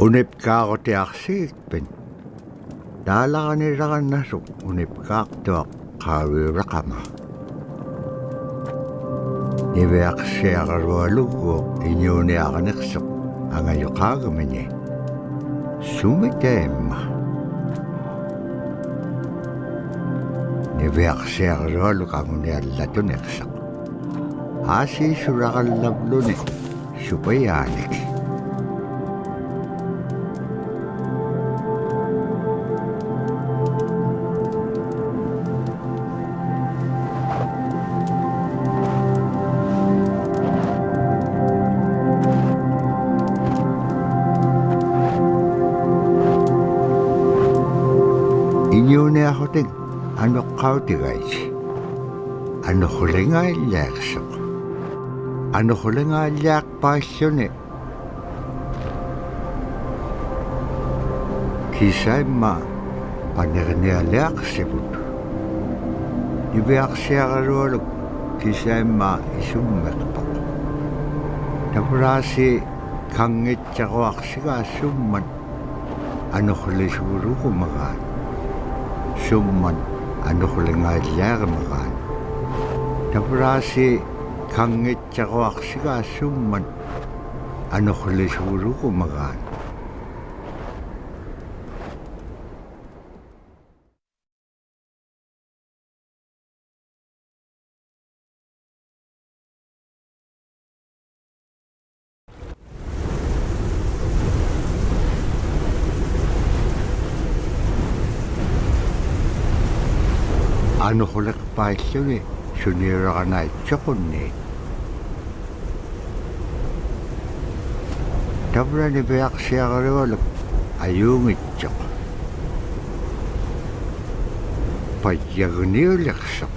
Inupiaq tiaqsiikpin. Taalaqanilaqannasuk Inupiaq tuaq qaaviuraqama. Niviaqsiaqarualuguuq iñuuniaqaniqsuq angayuqaagamini. Sumiteemma. Niviaqsiaqarualuk anguniallatuniqsuq. Aasiisuraqallavluni supayaanik. Iñuuniaqhutin anuqqautigaiti. Anuqulingaallaaqsuq. Anuqulingaallaaqpaalluni kisaimma panernialeaqsiput. Niviaqsiaqarualuk kisaimma isummeqpoq. Tapuraasi kangitsaquaqsigaasumman anuqlisuuruqumagaan. Summan anuqulingaallaaqamagaan. Tapuraasi kangitsaquaqsigaasumman anuqlisuuruqumagaan. Anuqulekpaalluni suniuraqanaitsoqunni. Tavrani viaqsiaqarualuk ayuungitsoq. Payyagniuliqsoq.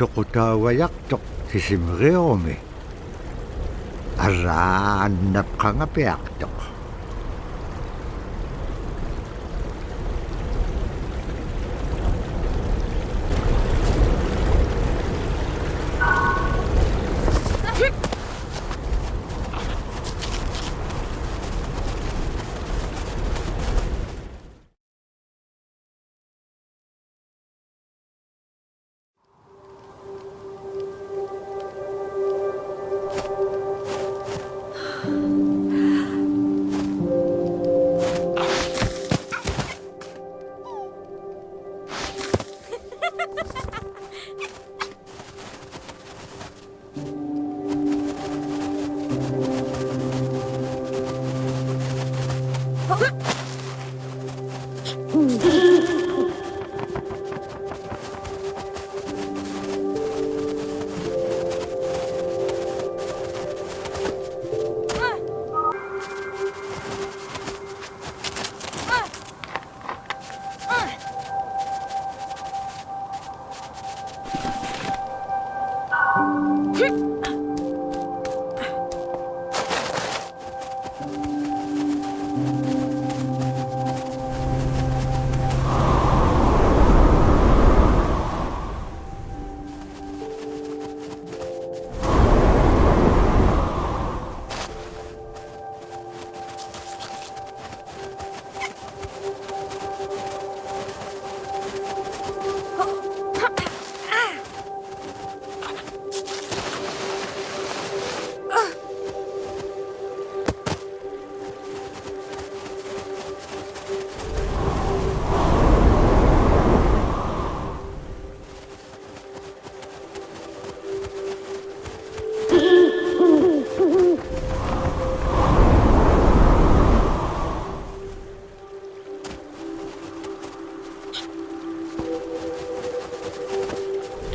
Tuqutaawayaqtuq kisimriumi. Arraannapqangapiaqtuq.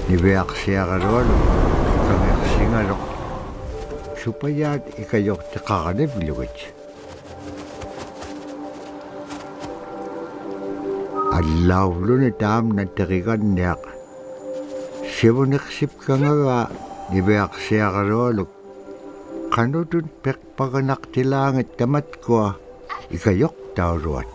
Nibeak siagarol, kangek singalok. Supaya ikayok tikakanib luwit. Allaw lo ni tam na tirikan niyak. Sibuneksip ka nga nibeak siagarol. Kanudun pekpaganak tilangit tamat ko ikayok tauruat.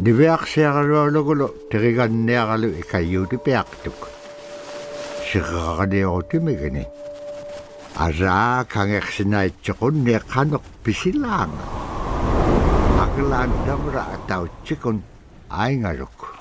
Nibeak siagarolo tirikan niakalu ikayutipiak tuk. Sikakaniyotimigani. Ara kangek sinay chikon niakanok pisilang. Aglan damra ataw chikon ay ngaruk.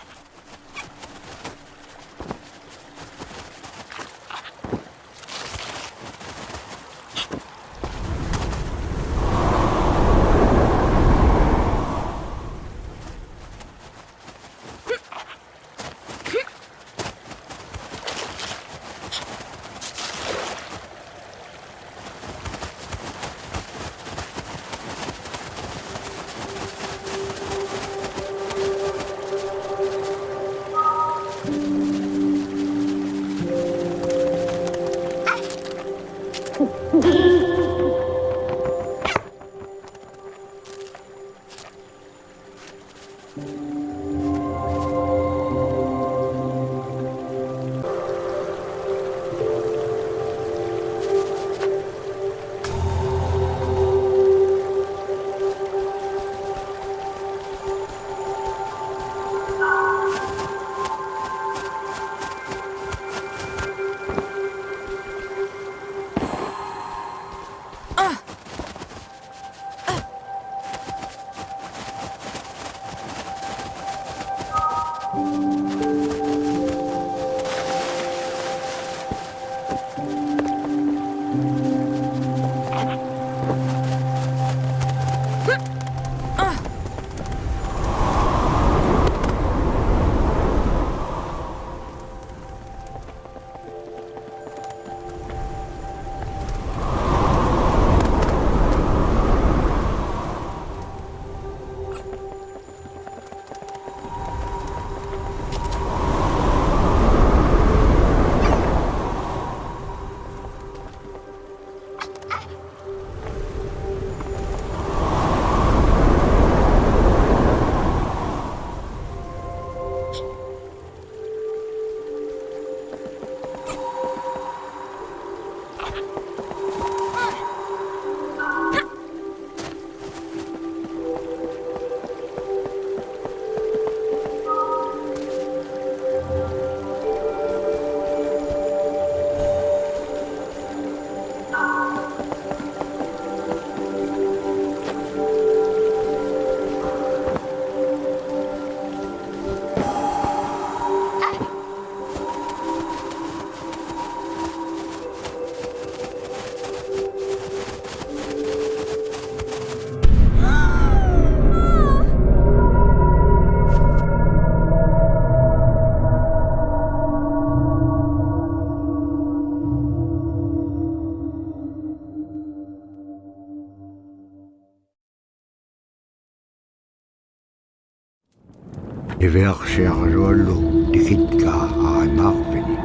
Iveak siagarolo dikit ka anak pini.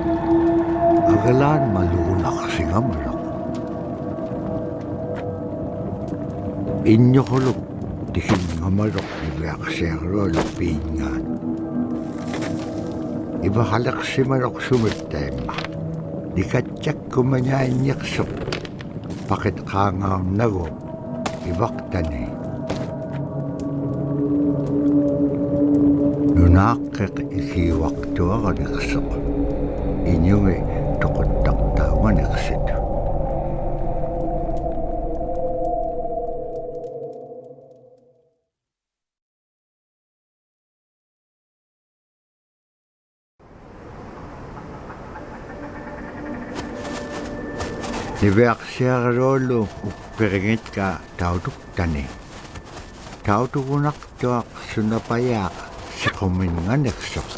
Agalan malunak singamalak. Inyo kolok dikin ngamalok iveak siagarolo pingan. Iba halak simalok sumitema. Dikatsak kumanyain yaksok. Pakit kangam nago. Ibak tani. naaqqiq ikiuartuaqaniqsuq iñugi toquttartaaganiqsit Niveaqsiaruulu uppiringitka tautuktani tautugunartuaq sunapayaaq siquminganiqsuq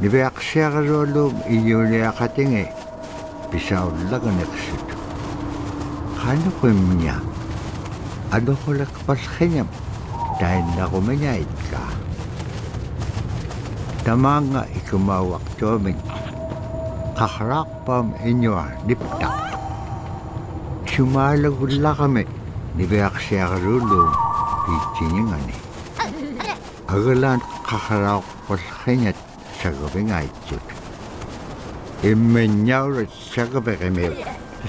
Niveaqsiaruulu iñuniaqatingi pisaullaganiqsut qanuqimña anuqulaqpallqiñam tainnaqumiñaitka tamaanga ikumauaqtuamik qaqraaqpam iñua niptaq sumaalagullaqami niveaqsiaruulu piitsiningani agalaan qaqraaqpallqiñat sagavingaaitsut immiñaurat sagaveqimiuq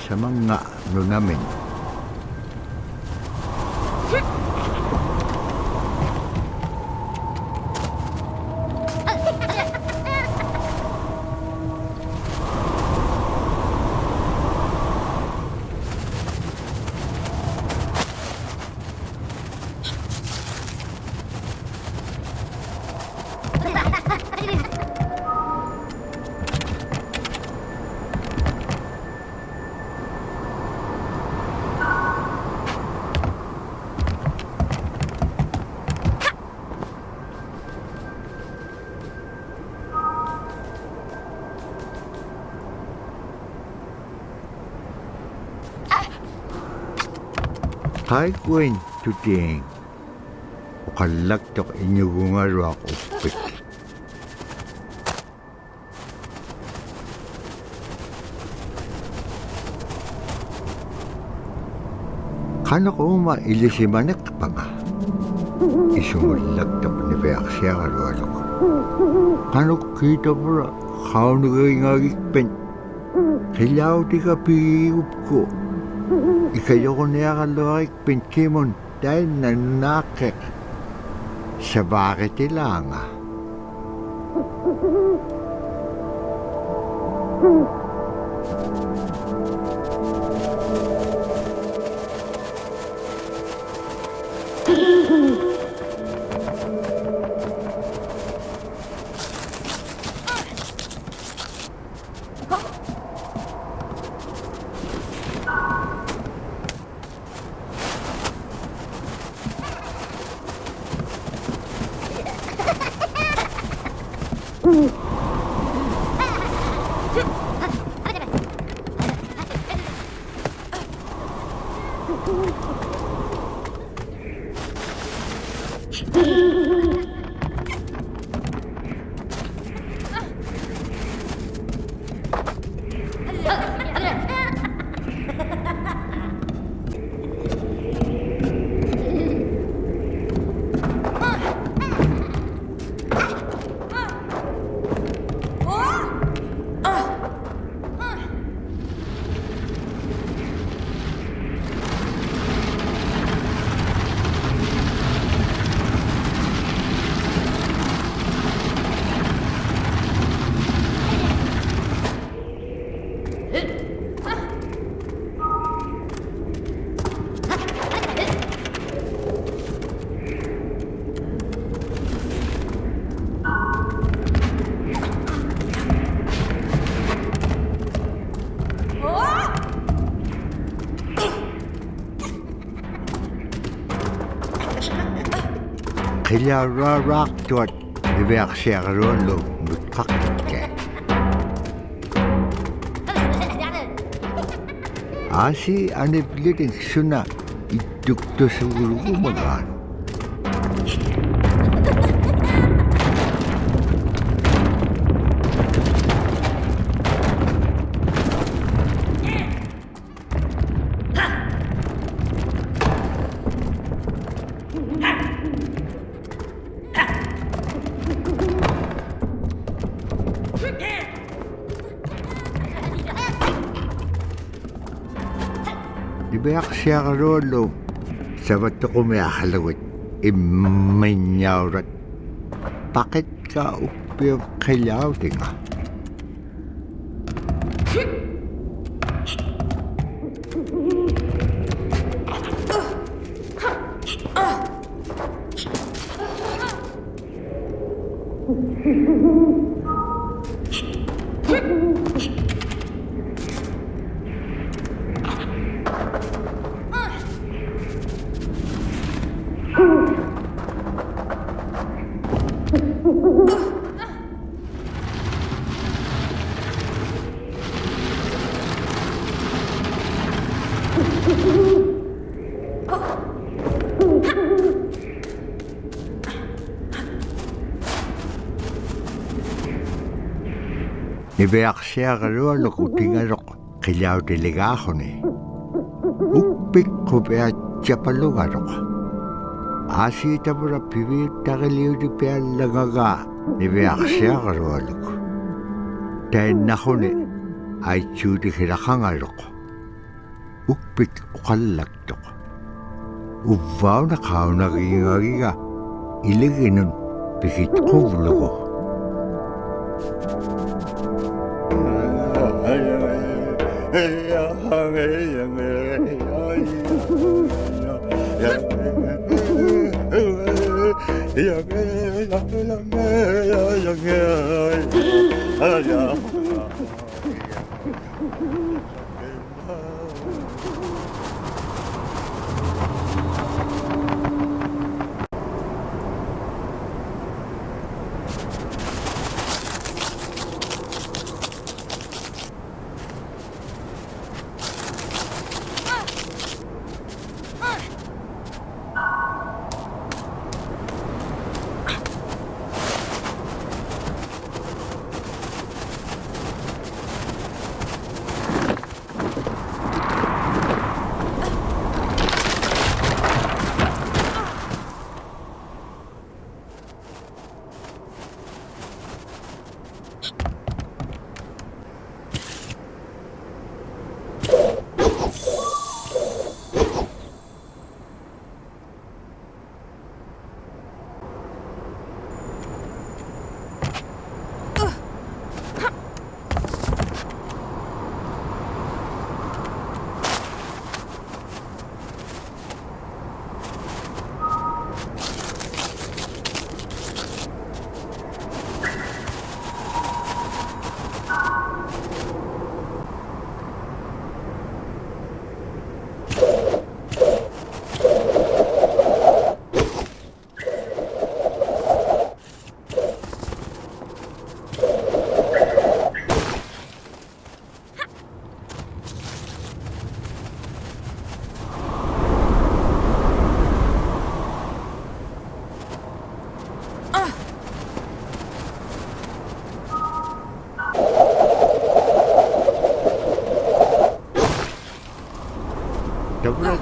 samanga nunamin Qaikuin tuting uqallaktoq iñugungaruaq uppik qanuquma ilisimaneqpanga isumullaktoq niveaqsiagarualuq qanuq kiitapura qaunugingagikpen qillautika piigupku ikayoguniaqalluarikpin kimun tainna naaqqiq sabaaqitilaanga qillauruaraaqtuat niveaqsiagaruallu nutqaqqikka aasi anipliting suna ittuktusugurugumagaan Niveaqsiagaruallu savattuqumiaqalugit immiñaurat bakit ka upiyong kailaw tinga? Nibeak siya karualo kutingarok kilaw delegahone. Ukpik ko bea chapalugarok. Asi tabura pibi takiliw di pea lagaga nibeak siya karualo. Dahil nahone ay chudi kirakangarok. Ukpik ukalagtok. Uvaw na kao nagingagiga. Iliginun pikit kublugo.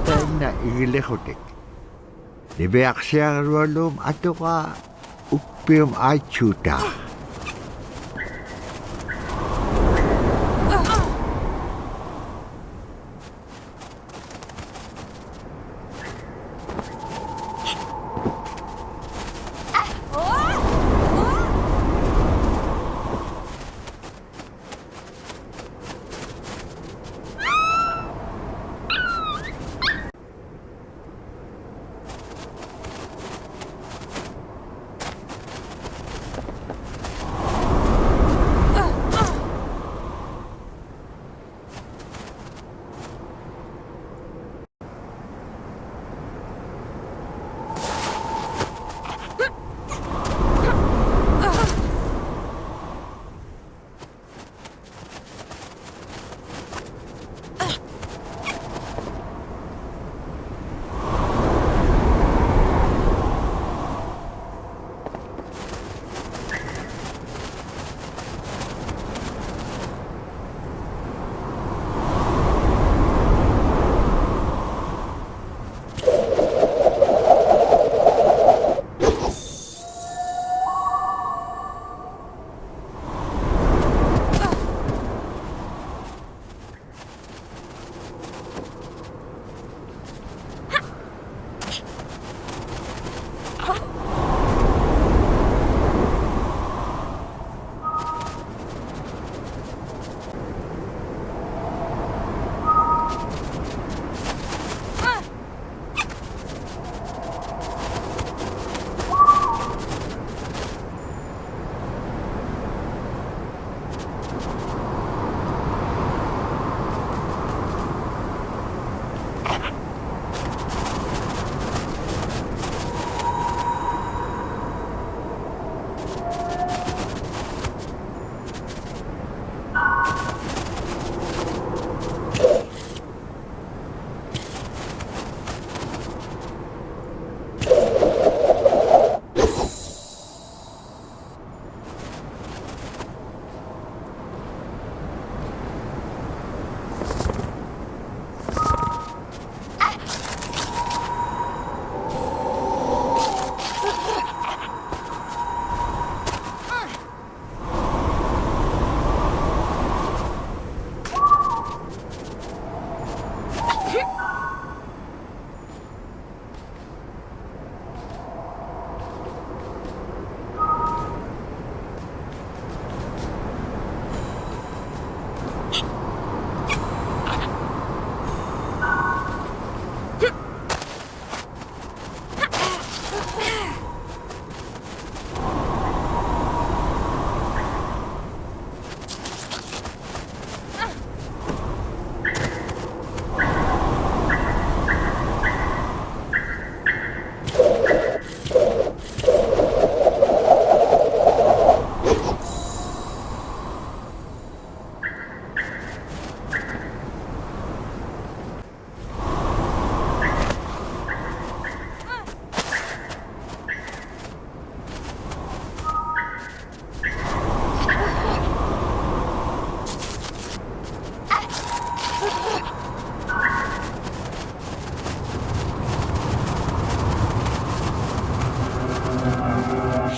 Tabra igilehotek. Nibeak siya karualom ato ka upiyom achuta.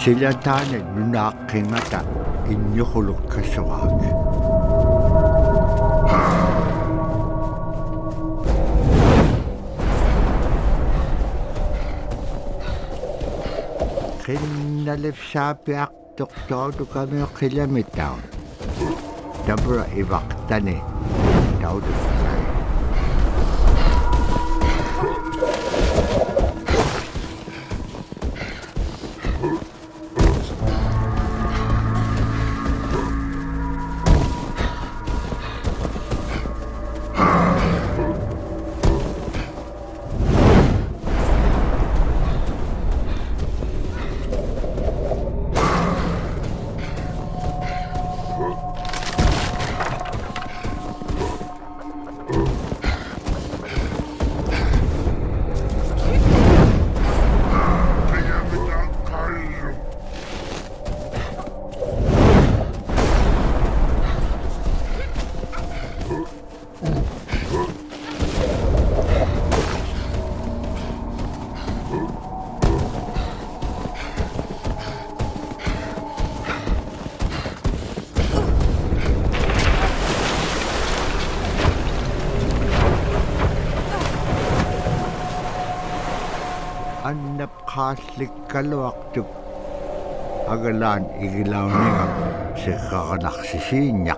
Sila taanad nunakingata inyukuluk kasuwag. Kinalip sapiak doktodo kami o kilamitaw. Dabra iwaktani. Tawdo kasay. Annap khaslik kalwaktuk agalan igilaw ningam si kakanaksisinyak.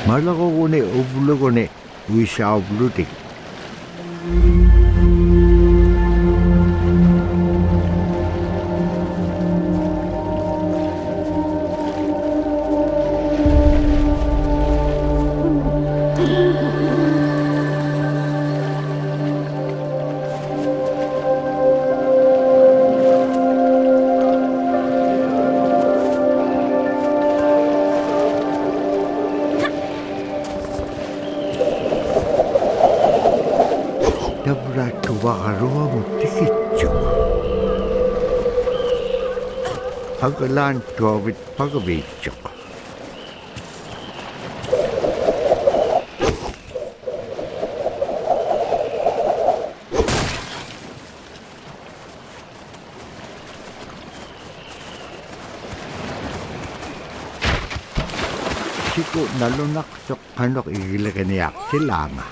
Malako kune ublo kune wisa ublutik. Dabra tuwakaruwa mo tikityo. Agalan tuwawit pagabityo. Siko nalunak sok kanok igilakaniyak sila nga.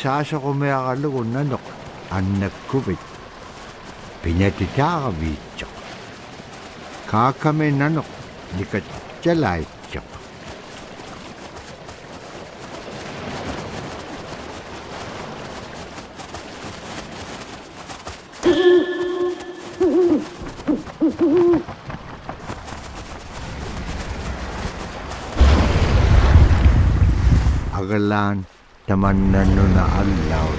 саасоқумиаралугуннанеқ аннаккупит пинатитааравиитсоқ kaakaminanoq nikatjalaitsoq agalaan tamannannuna allaur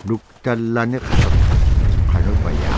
Luktallani kanupaya.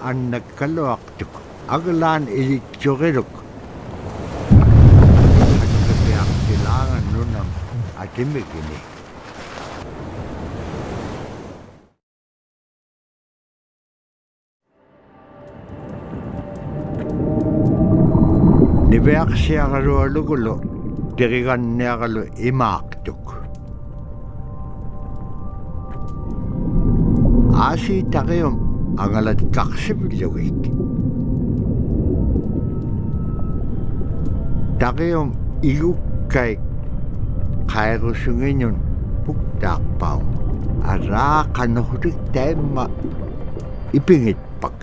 Annakkaluaqtuk aglaan ilitsuqiluk annapiaqtilaangan nunam atimikini niveaqsiaqalualugulu tiriganniaqalu imaaqtuk aasi taqium angalat kaksipillugik. Taqium igukkaik qairusunginun puktaaqpaum araaqanuhutik taimma ipingitpak.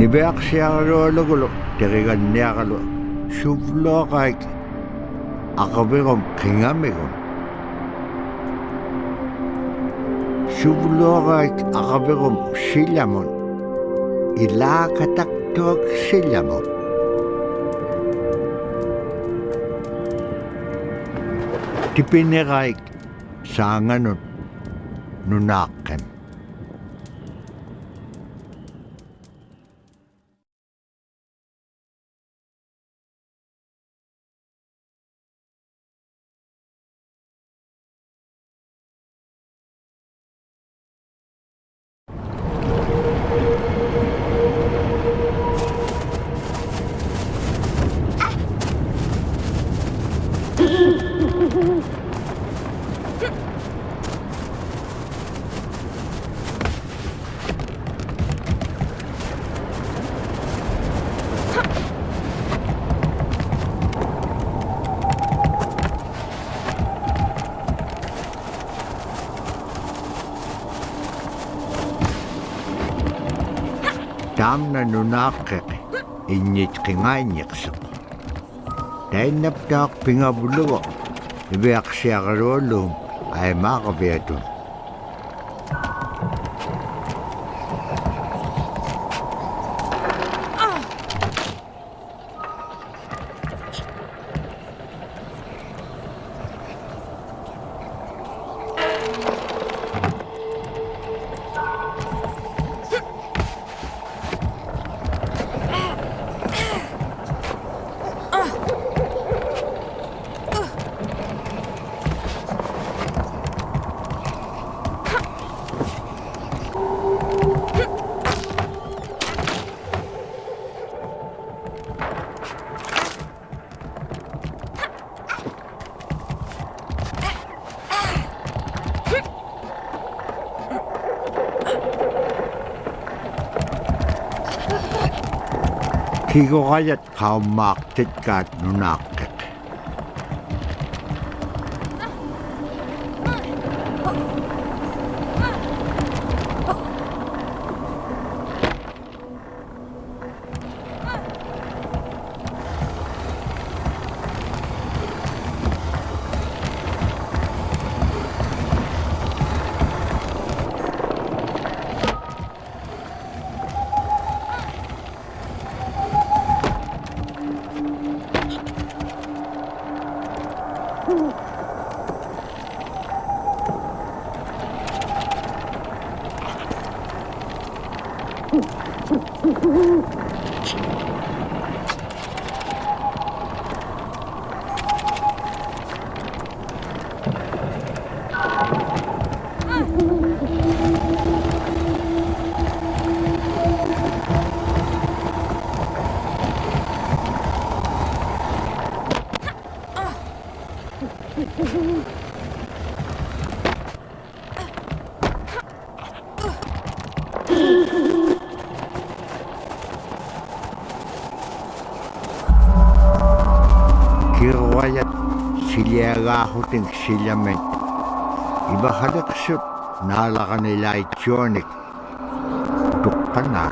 Nibeak siyalualugulo teriganniaqalu suvluaqaik aqaviqum qingamigum suvluaqaik aqaviqum sillamun ilaaqataktuak sillamun tipineqaik saanganut nunaqqan Tamna nunaqqeq inñitqingaanniqsuq tainnaptaaq pingavulugu iviaqsiaqaluallugum aimaaqaviatun Kigoqajat qaummaaqtitkaat nunaqqeq Kigoqajat siliagaahutin sillamin ibahaleqsut naalaqanilaitsuanik tuqqanaa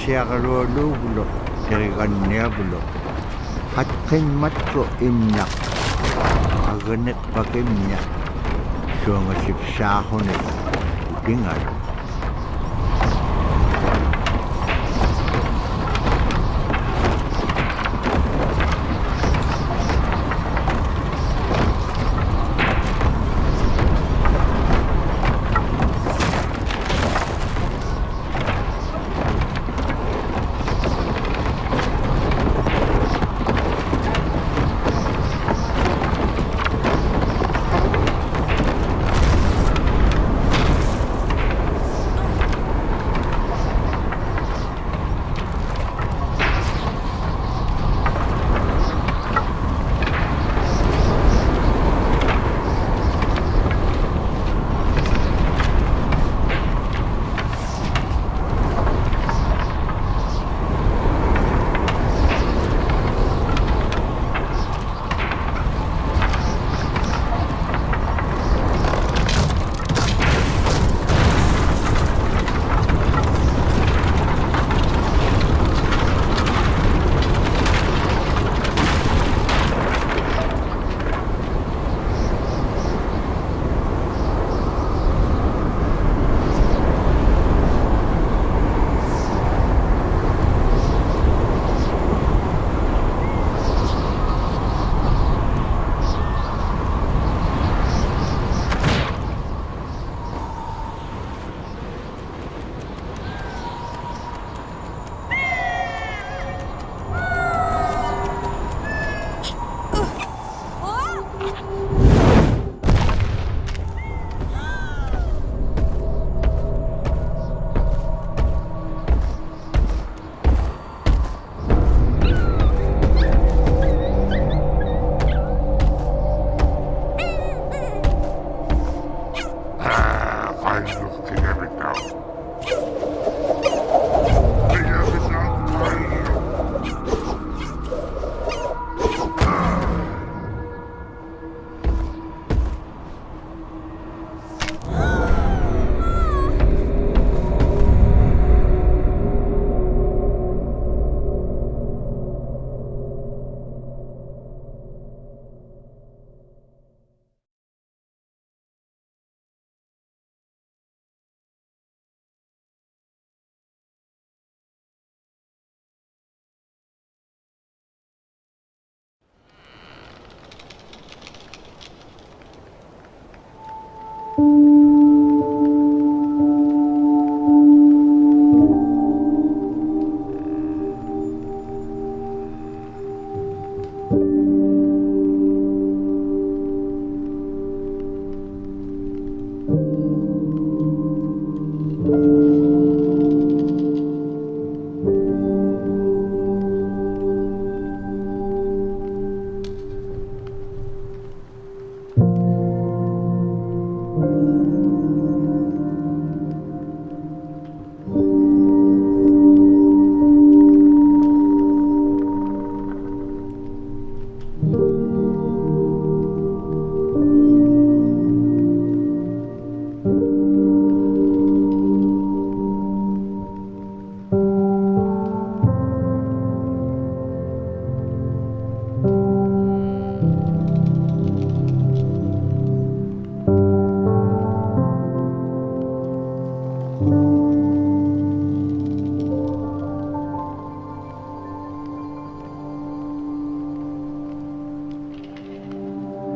Siagalualugulo, Kiriganiabulo, Hatkin Matro Inyak, Aganek Bakimnya, Suangasip Sahonet, Dingar.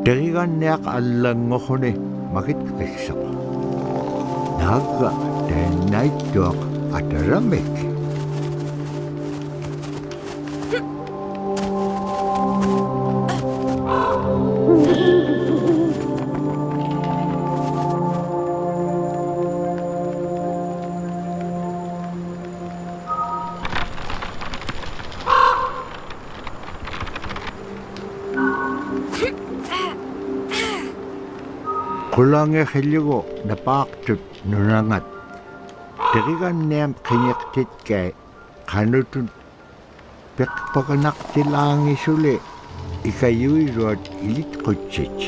Teriganniaq allangohuni makitqissaq. Naagga taannaittuaq ataramik. Kulange hellugu napaaqtut nunangat. Teriganniam qiniqtit kai qanutut peqpaqanaqtilaangisuli ikayuiruat ilitqutsich.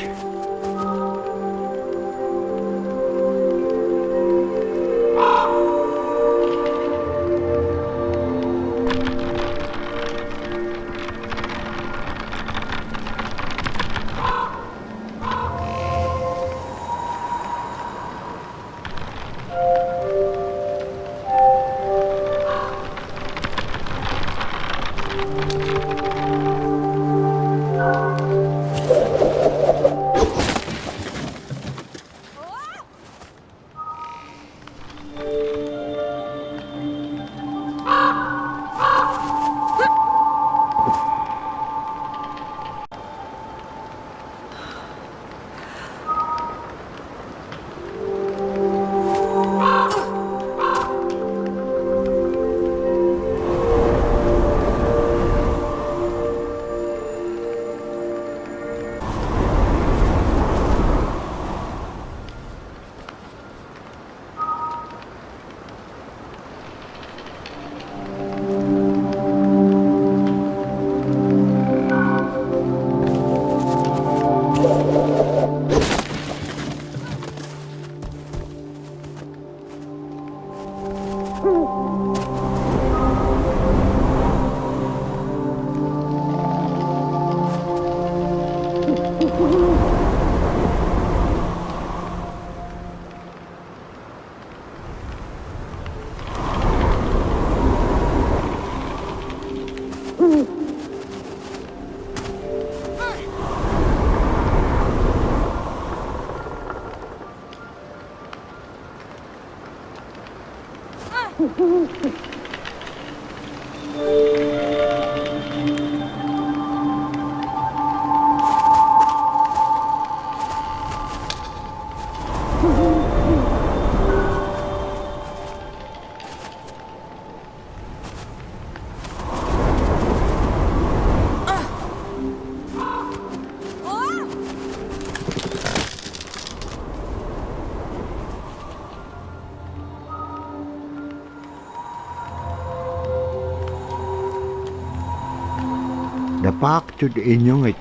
Napaktud inyungit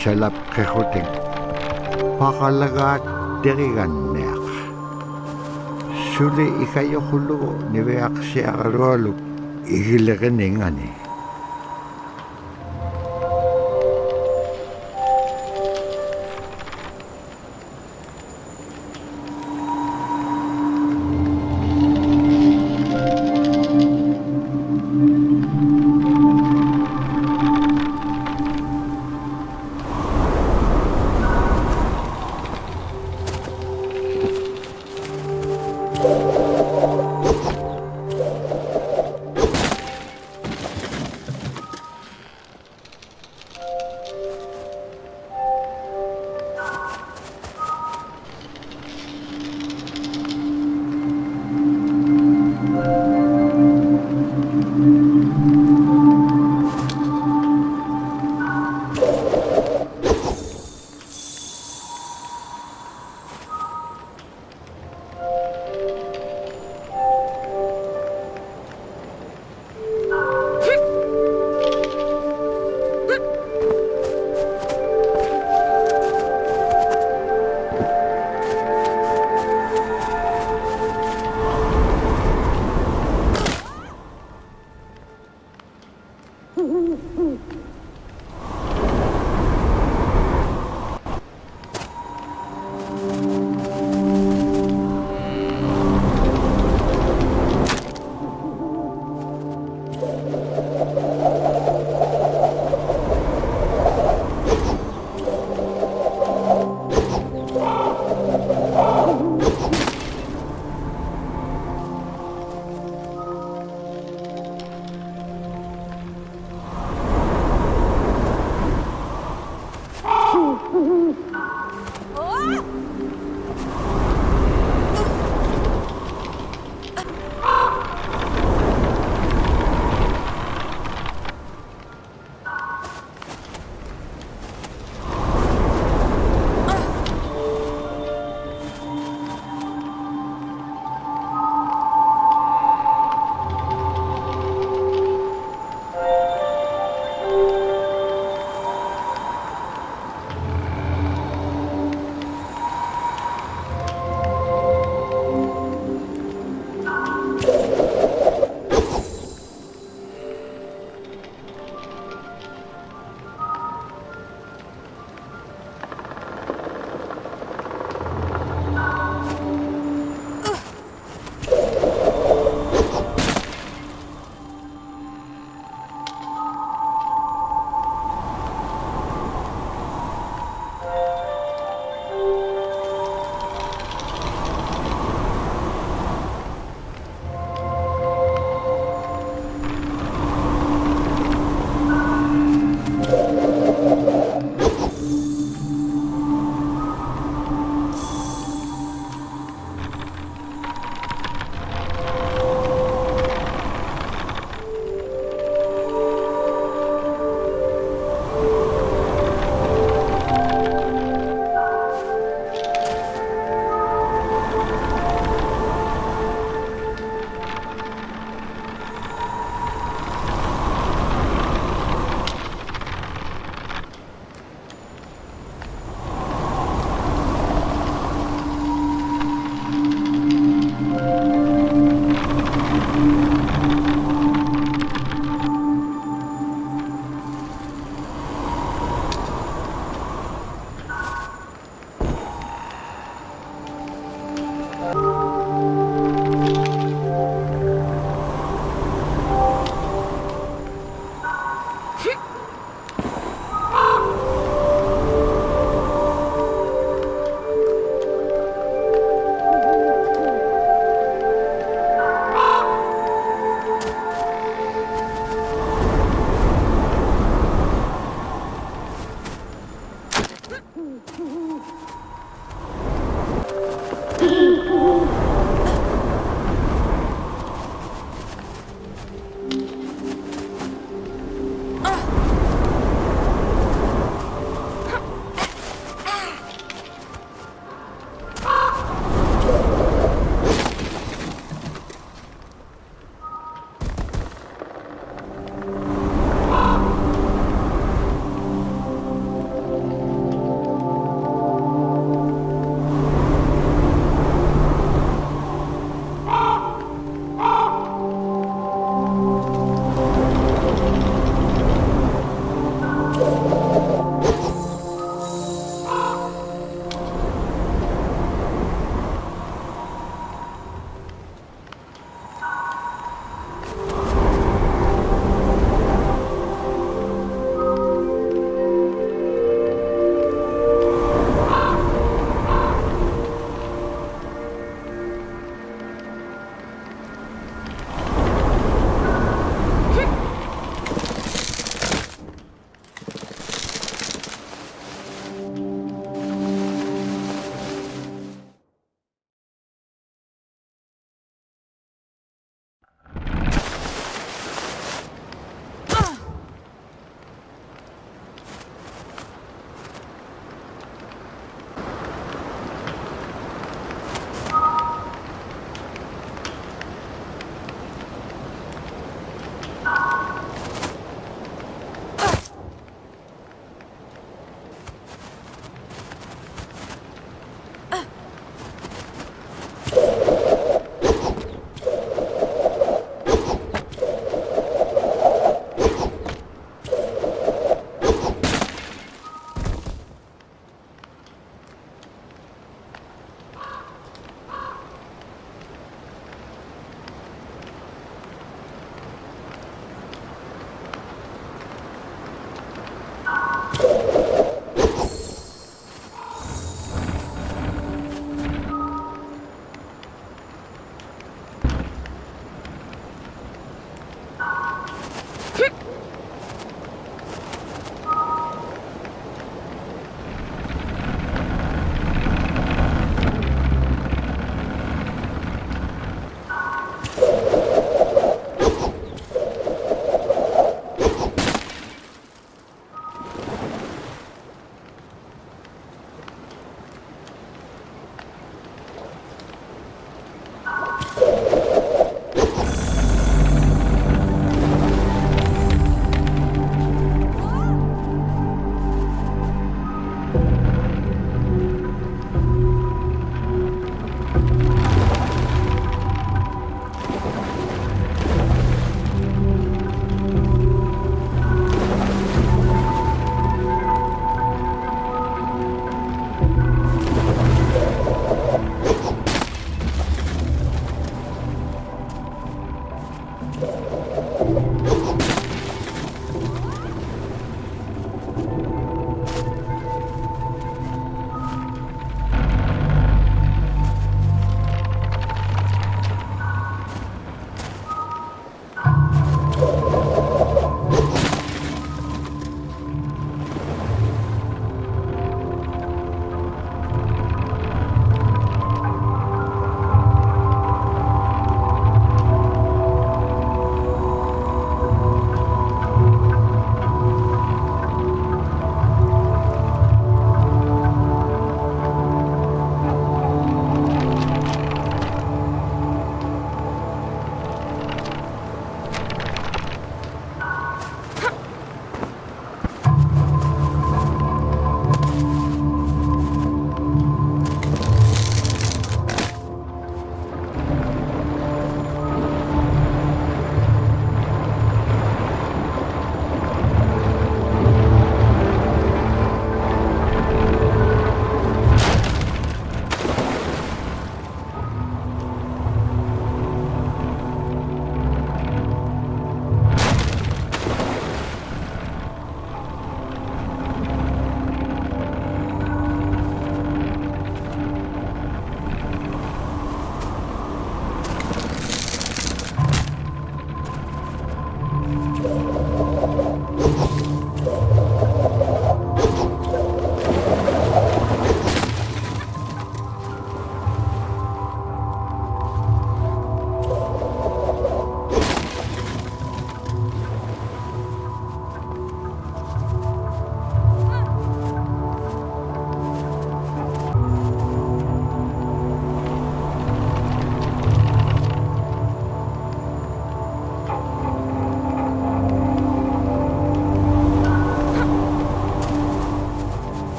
salap kehuting pakalagat dirigan niyak. Suli ikayo hulu niweak si akarwalu ihilagan ngani.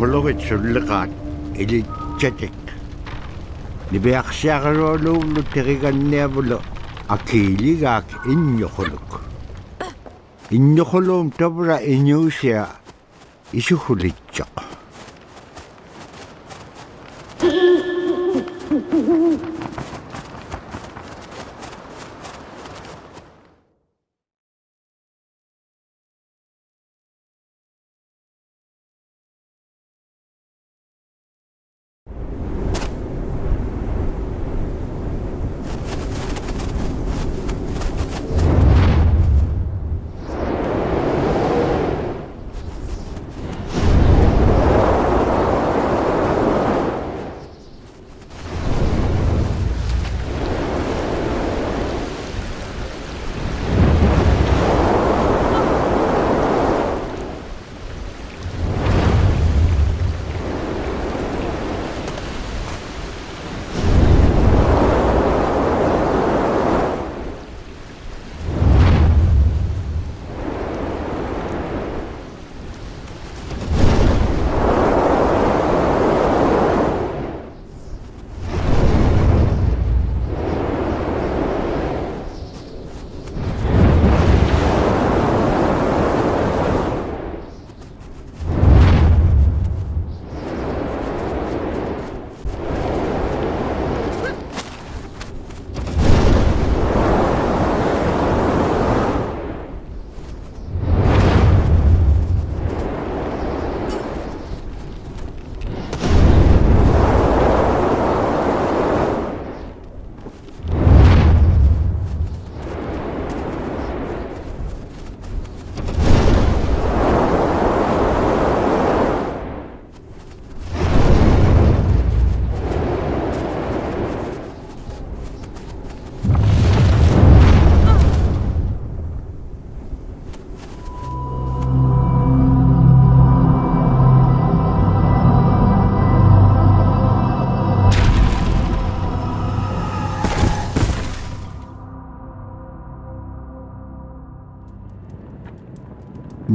Nipologit sulliqaat ilitsatik. Nipiaqsiaqarualuullu teriganniavulo akiiligaak inñoquluk. Inñoquluum tavra iñuusia isuhulitsoq.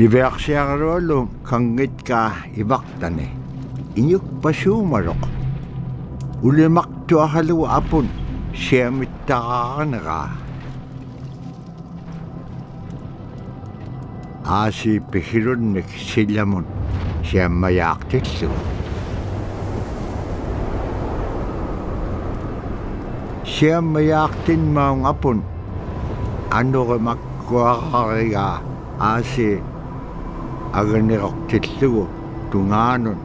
Nipiaqsiaqarualum kangitka ivaktani iñukpasuumaroq ulimaktuaqalu apun siamittaqaqanaqa aasi pihirunnik sillamun siammayaaqtillu siammayaaqtinmaung apun anuqimakkuaqariga aasi aganiroqtillugu tungaanun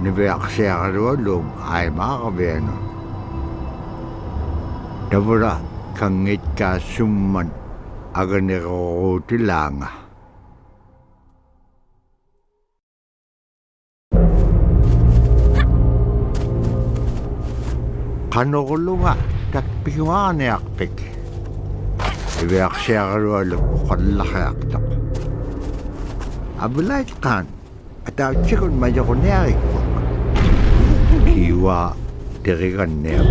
nipiaqsiaqarualum aimaaqavianun tavura kangitkaa summan aganiroruutilaanga qanuqulunga tatpiguaaniaqpik nipiaqsiaqarualum qallaqiaqtaq Abulaitqan atautsikun majoquniarikpuk kiwa teriganniam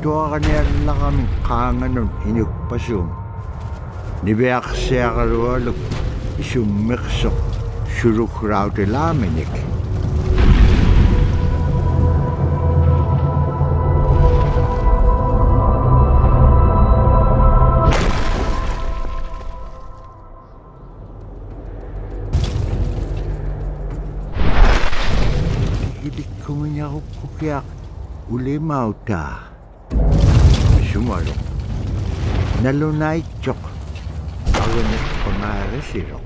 tua kanian lang kami kanganon inukpasum. Nibeak siya karualok isummiksok suruk raute laminik. Hidik kumanya ko kukiak ulimaw ta. Sumalok. Nalunay chok. Awanit pangaresirok.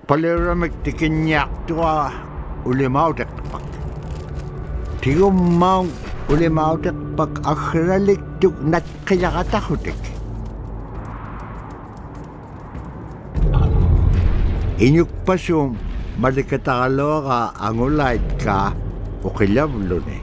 Palera magtikinyak tua ulimaw tekpak. Tigumaw ulimaw tekpak akralik tuk nat kaya katakutik. Inyuk pasum malikatalo ka ang ulayt ka o kilablo ni.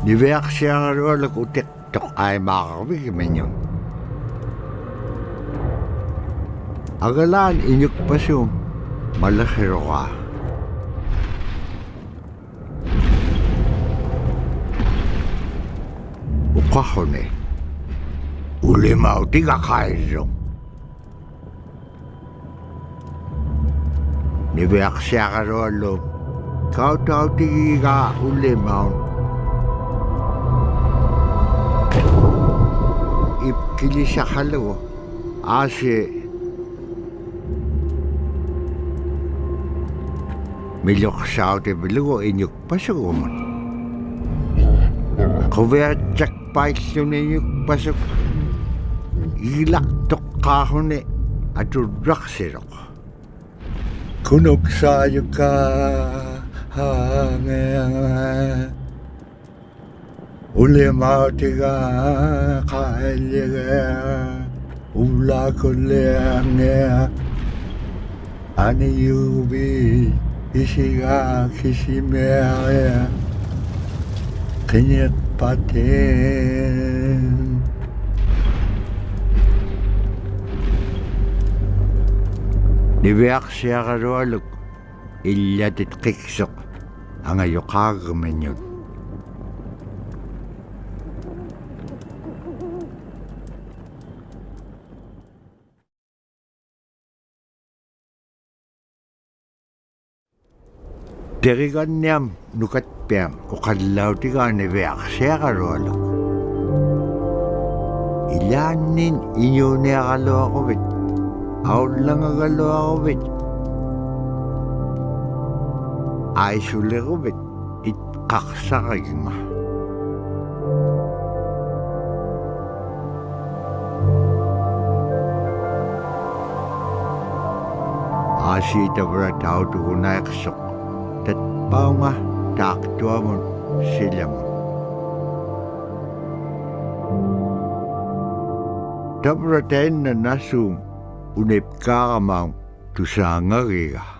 Niveak siya nga utik tok ay makakawig man yun. Agalan inyuk pa siya malakiro ka. Ukahon ulimaw tiga kaizong. Niveak siya nga kau tau tiga ulimaw. Ipkili siya kalo asi milok siya te bilugo inyuk pasok man. Kaya cek paisyon inyuk pasok ilak tok kahon atu raksirok. Kunok sayo ka hangeng ulimaw tiga kailiga ula kuliang ani yubi isiga kisima kenyat paten niveak siya karualuk ilyatit kiksok ang ayokagaman yun. Derigan niyam nukat piyam ukadlaw tiga niveak siya karualuk. Ilanin inyo niya kalo ako bit. Aul lang agalo ako bit. Ay suli ko bit. Itkaksa kayo nga. Asita para tao tuko na eksok. Tatpaw nga taktua mo sila mo. Tabraten na nasum unip kakamang tusangariga.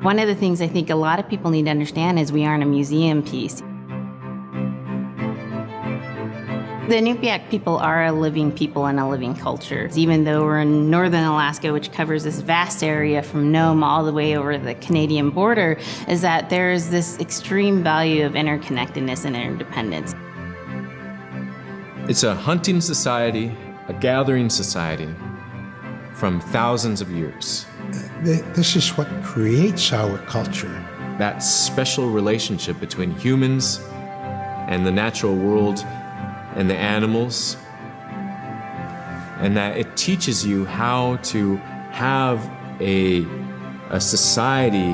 One of the things I think a lot of people need to understand is we aren't a museum piece. The Inupiaq people are a living people and a living culture. Even though we're in northern Alaska, which covers this vast area from Nome all the way over the Canadian border, is that there's this extreme value of interconnectedness and interdependence. It's a hunting society, a gathering society from thousands of years. This is what creates our culture. That special relationship between humans and the natural world and the animals, and that it teaches you how to have a society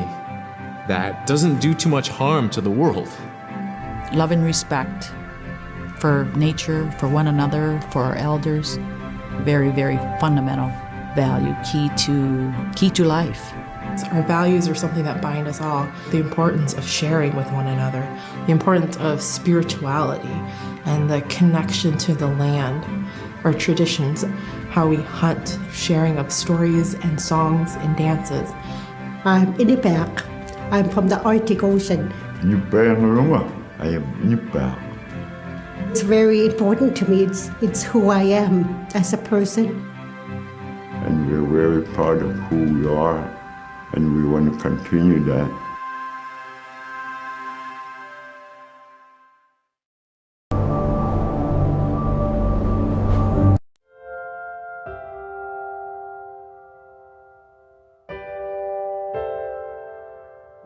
that doesn't do too much harm to the world. Love and respect for nature, for one another, for our elders. Very, very fundamental value, key to life. Our values are something that bind us all. The importance of sharing with one another, the importance of spirituality, and the connection to the land, our traditions, how we hunt, sharing of stories and songs and dances. I'm Inupiaq. I'm from the Arctic Ocean. I am Inupiaq. It's very important to me. It's who I am as a person. And we're very proud of who we are, and we want to continue that.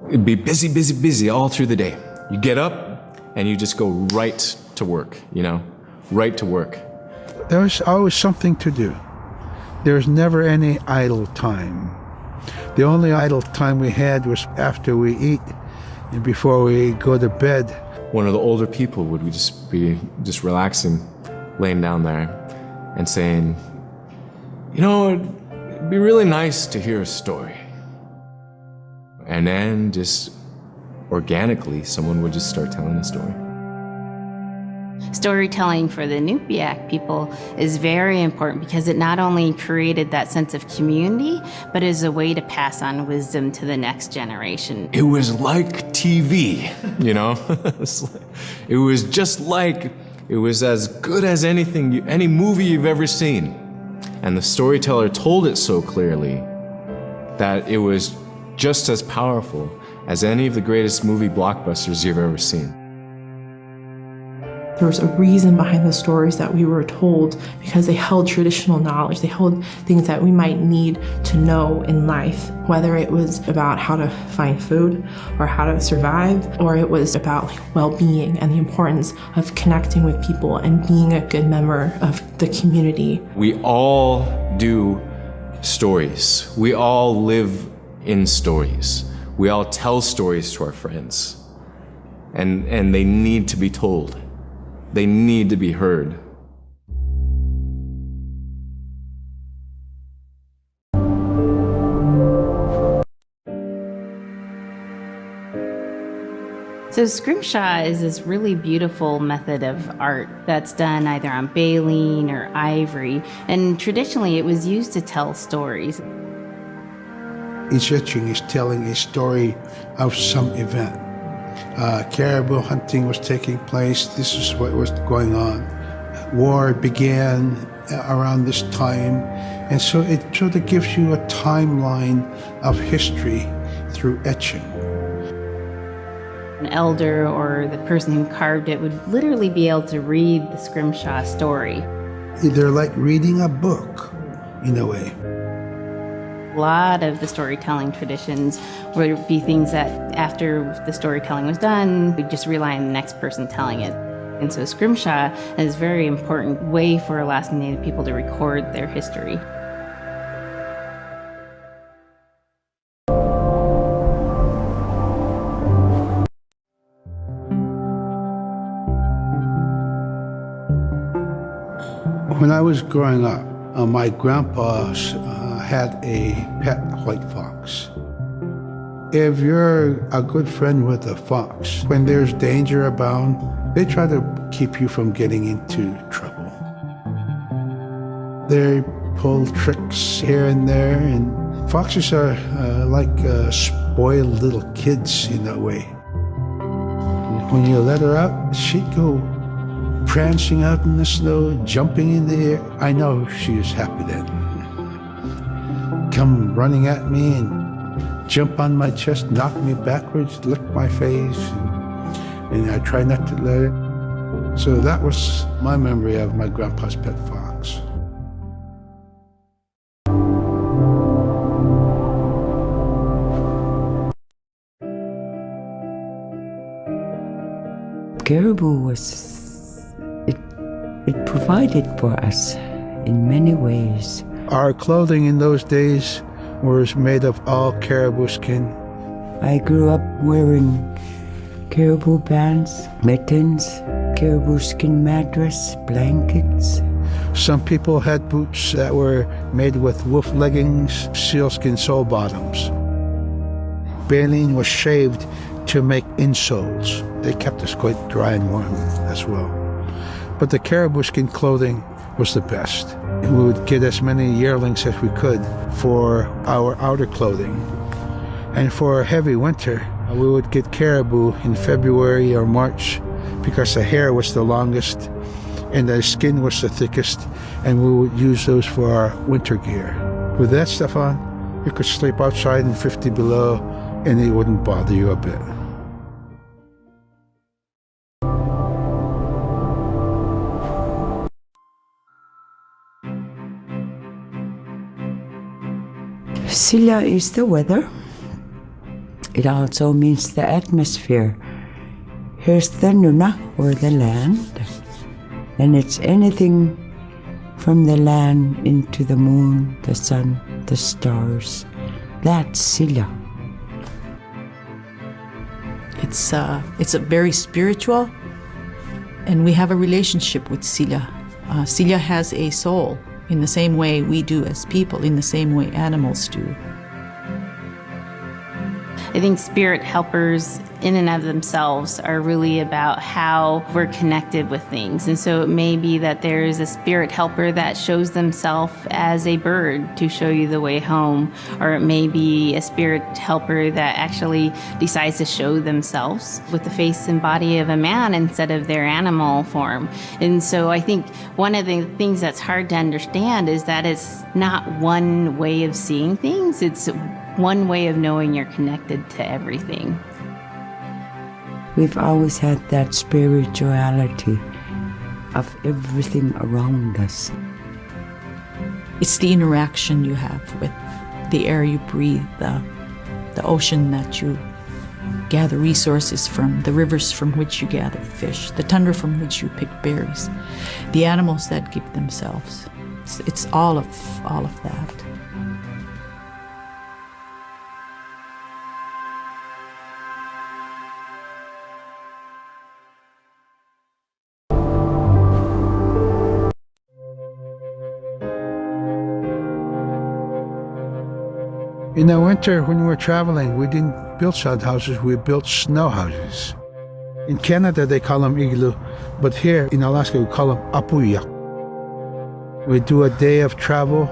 It'd be busy, busy, busy all through the day. You get up and you just go right to work, right to work. There was always something to do. There was never any idle time. The only idle time we had was after we eat and before we go to bed. One of the older people would be relaxing, laying down there and saying, it'd be really nice to hear a story. And then just organically, someone would just start telling a story. Storytelling for the Inupiaq people is very important because it not only created that sense of community, but is a way to pass on wisdom to the next generation. It was like TV, It was just like, it was as good as any movie you've ever seen. And the storyteller told it so clearly that it was just as powerful as any of the greatest movie blockbusters you've ever seen. There was a reason behind the stories that we were told because they held traditional knowledge. They held things that we might need to know in life, whether it was about how to find food or how to survive, or it was about well-being and the importance of connecting with people and being a good member of the community. We all do stories. We all live in stories. We all tell stories to our friends. And they need to be told. They need to be heard. So Scrimshaw is this really beautiful method of art that's done either on baleen or ivory, and traditionally it was used to tell stories. Each etching is telling a story of some event. Caribou hunting was taking place. This is what was going on. War began around this time, and so it sort of gives you a timeline of history through etching. An elder or the person who carved it would literally be able to read the Scrimshaw story. They're like reading a book, in a way. A lot of the storytelling traditions would be things that after the storytelling was done, we'd just rely on the next person telling it. And so Scrimshaw is a very important way for Alaskan Native people to record their history. When I was growing up, my grandpa had a pet white fox. If you're a good friend with a fox, when there's danger abound, they try to keep you from getting into trouble. They pull tricks here and there, and foxes are like spoiled little kids in a way. When you let her out, she'd go prancing out in the snow, jumping in the air. I know she is happy then. Come running at me and jump on my chest, knock me backwards, lick my face, and I try not to let it. So that was my memory of my grandpa's pet fox. Caribou it provided for us in many ways. Our clothing in those days was made of all caribou skin. I grew up wearing caribou pants, mittens, caribou skin mattress, blankets. Some people had boots that were made with wolf leggings, sealskin sole bottoms. Baleen was shaved to make insoles. They kept us quite dry and warm as well. But the caribou skin clothing was the best. We would get as many yearlings as we could for our outer clothing. And for a heavy winter, we would get caribou in February or March because the hair was the longest and the skin was the thickest, and we would use those for our winter gear. With that stuff on, you could sleep outside in 50 below and it wouldn't bother you a bit. Sila is the weather. It also means the atmosphere. Here's the Nuna, or the land. And it's anything from the land into the moon, the sun, the stars. That's Sila. It's a very spiritual, and we have a relationship with Sila. Sila has a soul in the same way we do as people, in the same way animals do. I think spirit helpers in and of themselves are really about how we're connected with things. And so it may be that there is a spirit helper that shows themselves as a bird to show you the way home, or it may be a spirit helper that actually decides to show themselves with the face and body of a man instead of their animal form. And so I think one of the things that's hard to understand is that it's not one way of seeing things, it's one way of knowing you're connected to everything. We've always had that spirituality of everything around us. It's the interaction you have with the air you breathe, the ocean that you gather resources from, the rivers from which you gather fish, the tundra from which you pick berries, the animals that give themselves. It's all of that. In the winter, when we were traveling, we didn't build sod houses, we built snow houses. In Canada, they call them igloo, but here in Alaska, we call them Inupiaq. We'd do a day of travel,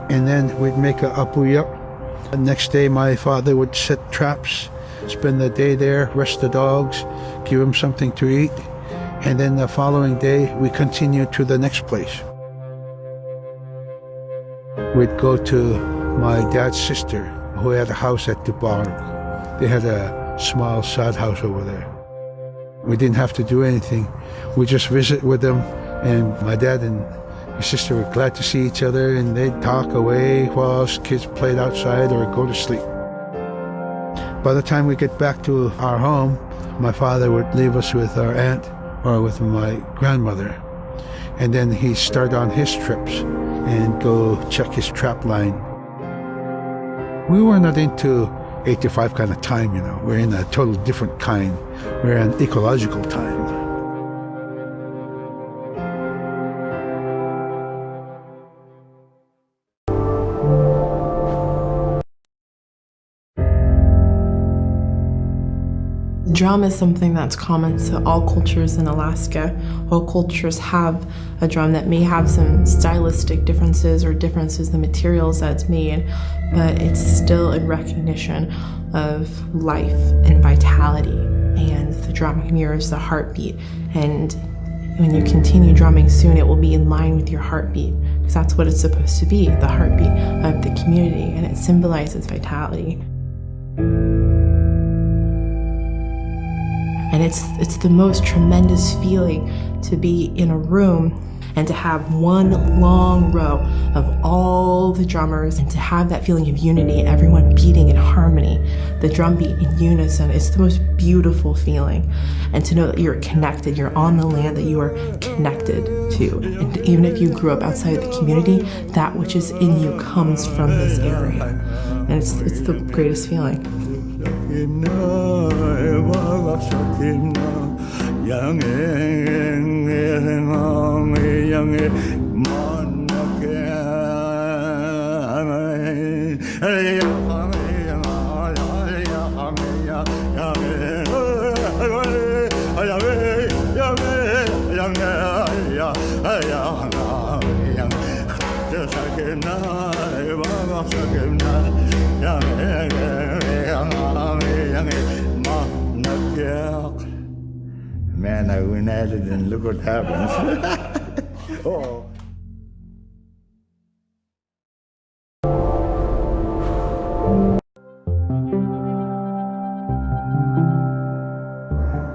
and then we'd make a Inupiaq. The next day, my father would set traps, spend the day there, rest the dogs, give them something to eat, and then the following day, we continued to the next place. We'd go to my dad's sister, who had a house at Dubarg. They had a small sod house over there. We didn't have to do anything. We just visit with them, and my dad and his sister were glad to see each other, and they'd talk away while us kids played outside or go to sleep. By the time we get back to our home, my father would leave us with our aunt or with my grandmother, and then he'd start on his trips and go check his trap line. We were not into 8 to 5 kind of time, you know. We're in a totally different kind. We're in ecological time. Drum is something that's common to all cultures in Alaska. All cultures have a drum that may have some stylistic differences or differences in the materials that it's made, but it's still in recognition of life and vitality. And the drum mirrors the heartbeat, and When you continue drumming, soon it will be in line with your heartbeat, because that's what it's supposed to be, the heartbeat of the community, and it symbolizes vitality. And it's the most tremendous feeling to be in a room and to have one long row of all the drummers and to have that feeling of unity, everyone beating in harmony, the drum beat in unison. It's the most beautiful feeling. And to know that you're connected, you're on the land that you are connected to. And even if you grew up outside of the community, that which is in you comes from this area. And it's the greatest feeling. Man, I went at it and look what happens. Oh.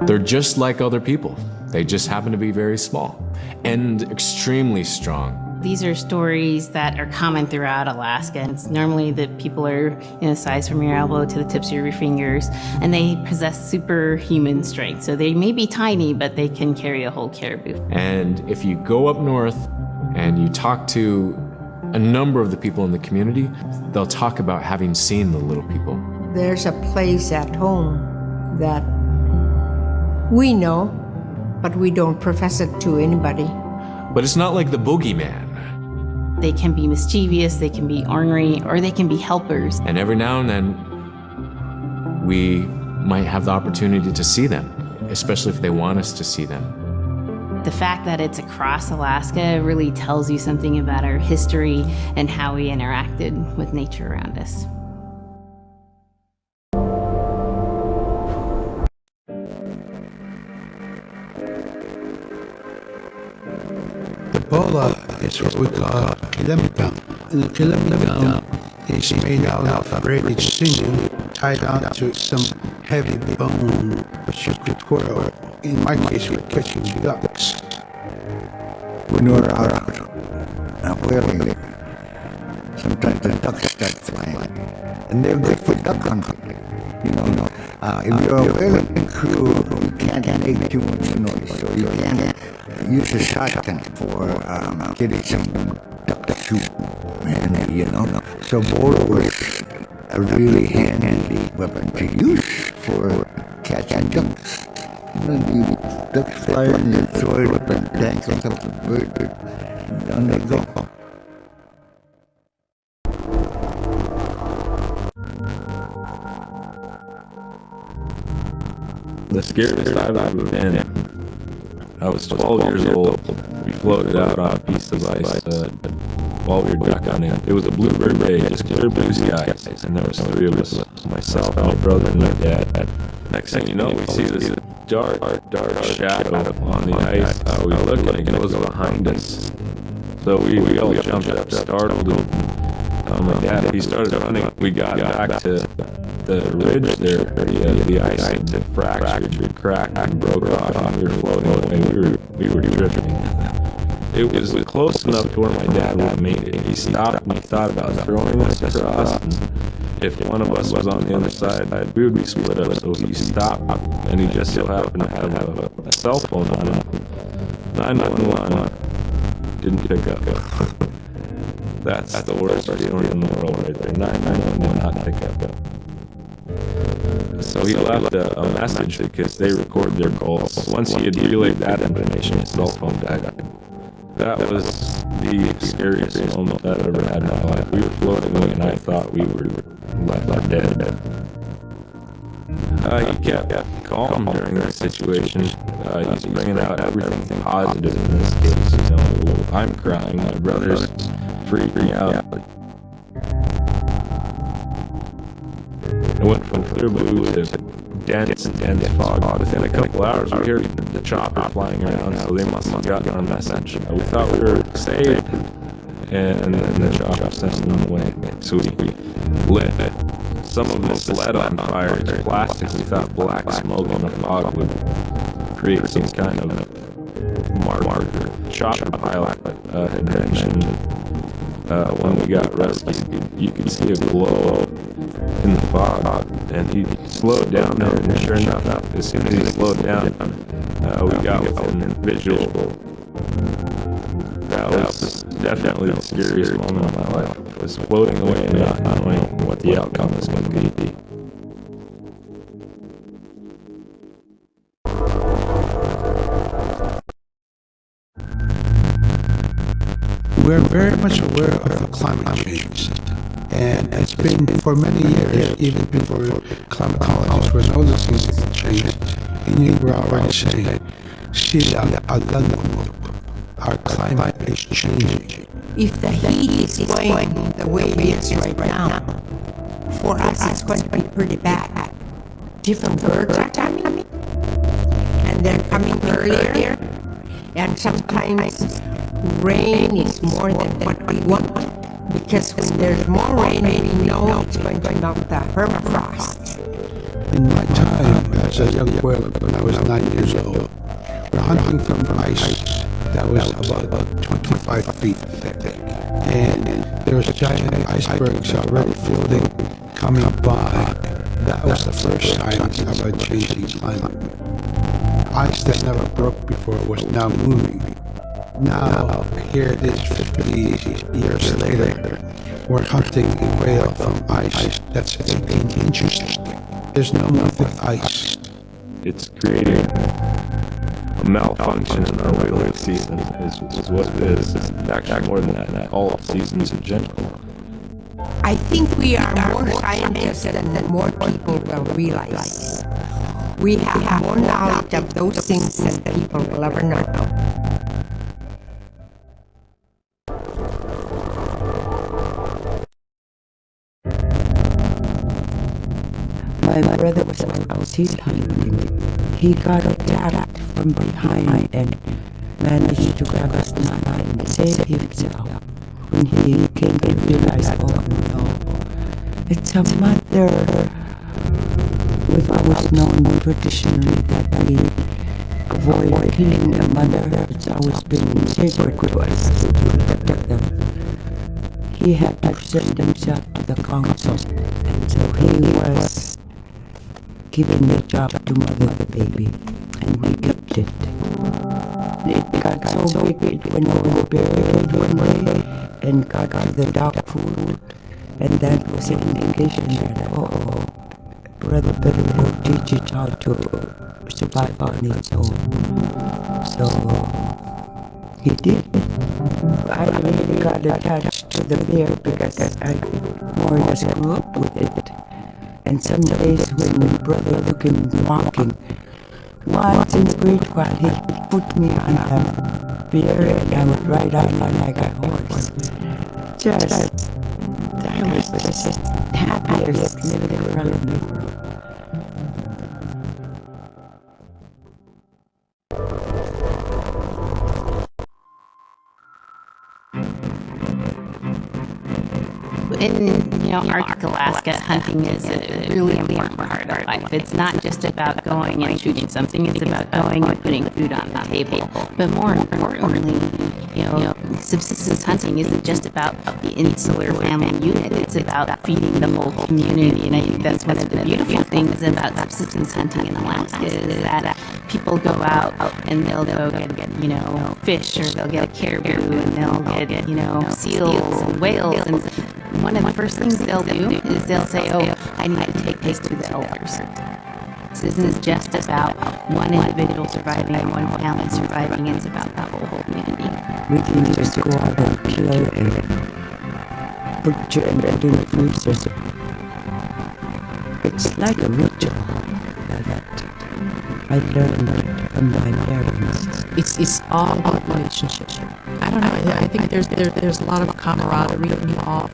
They're just like other people. They just happen to be very small and extremely strong. These are stories that are common throughout Alaska. It's normally that people are in a size from your elbow to the tips of your fingers, and they possess superhuman strength. So they may be tiny, but they can carry a whole caribou. And if you go up north and you talk to a number of the people in the community, they'll talk about having seen the little people. There's a place at home that we know, but we don't profess it to anybody. But it's not like the boogeyman. They can be mischievous, they can be ornery, or they can be helpers. And every now and then, we might have the opportunity to see them, especially if they want us to see them. The fact that it's across Alaska really tells you something about our history and how we interacted with nature around us. The bola is what we call kilimigam. And the kilimigam is made out of braided sinew tied onto some heavy bone which you could twirl. In my case, we're catching ducks. When we're out whaling, sometimes the ducks start flying, and they're good for duck hunting. If you're a whaling crew, you can't make too much noise, so you can't use a shotgun for getting some duck soup, So bola was a really handy weapon to use for catching ducks. You ducks fly and you throw it up and dangle up the bird, and down they go. The scariest I've ever been. I was 12 years old. We floated out on a piece of ice while we were duck hunting. It was a bluebird day, just clear blue skies, and there was 3 of us, myself, my brother, and my dad. Next thing you know, we see this dark shadow on the ice. We looked and it was behind us. So we all jumped up, startled, and my dad, he started running. We got back to the ridge there, the ice had fractured, cracked, and broke off, and we were floating away. We were drifting. It was close enough to where my dad would have made it. He stopped and he thought about throwing us across. And if one of us was on the other side, we would be split up. So he stopped, and he just so happened to have a cell phone on him. 911 didn't pick up. That's the worst feeling in the world right there. 911 did not pick up. So he left a message because they record their calls. Once he had relayed that information, his cell phone died. That was the scariest moment I've ever had in my life. We were floating away and I thought we were left dead. He kept calm during that situation. He's bringing out everything positive in this case. I'm crying, my brother's freaking out. I went from clear blue to dense fog. Within a couple hours, we heard the chopper flying around, so they must have gotten our message. We thought we were saved, and then the chopper sent them away. So we lit some of this lead on fire. It's plastic. We thought black smoke in the fog would create some kind of marker. Chopper pilot had mentioned when we got rescued, you could see a glow in the fog, and he slowed down there, and sure enough, as soon as he slowed down, we got within visual. That was definitely the scariest moment of my life. I was floating away and not knowing what the outcome was going to be. We're very much aware of the climate change, and it's been for many years, even before climatologists were noticing the change, and you were already saying, our climate is changing. If the heat is going the way it is right now, for us it's going to be pretty bad. Different birds are coming, and they're coming earlier, and sometimes rain is more than what we want, because when there's more rain, we know it's going to melt the permafrost. In my time as a young boy, when I was 9 years old, we're hunting for ice that was about 25 feet thick, and there was giant icebergs already floating, coming by. That was the first sign of a changing climate. Ice that never broke before was now moving. Now, here it is 50 years later, we're hunting quail from ice that's 18 inches thick. There's no more thick ice. It's creating a malfunction in our whaling season, is what it is. It's actually more than that, all seasons in general. I think we are more scientists than more people will realize. We have more knowledge of those things than people will ever know. My brother was out seed hunting. He got attacked from behind and managed to grab his knife and save himself. When he came to realize, oh no, it's a mother. We've always known traditionally that we avoid killing a mother. It's always been sacred to us to protect them. He had to present himself to the council, and so he was given the job to mother the baby, and we kept it. It got so big it went over buried one day and got to the dog food, and that was an indication that, oh, brother better go teach it how to survive on its own. So he did. I really got attached to the bear because I more or less grew up with it. And some days when my brother took him walking, once in a great while he put me on a bear and I would ride on like a horse. I was just happiest little girl in the world. In Arctic Alaska, hunting is a really important part of life. It's not just about going and shooting something, it's about going and putting food on the table. But more importantly, subsistence hunting isn't just about the insular family unit, it's about feeding the whole community. And I think that's one of the beautiful things about subsistence hunting in Alaska is that people go out and they'll go get, fish, or they'll get a caribou, and they'll get, seals and whales. And one of the first things they'll do is they'll say, oh, I need to take this to the elders. This isn't just about one individual surviving, one family surviving, it's about the whole community. We can just go out and kill and butcher and do it first. It's like a ritual that I learned from my parents. It's all about relationship. I don't know. I think there's a lot of camaraderie involved,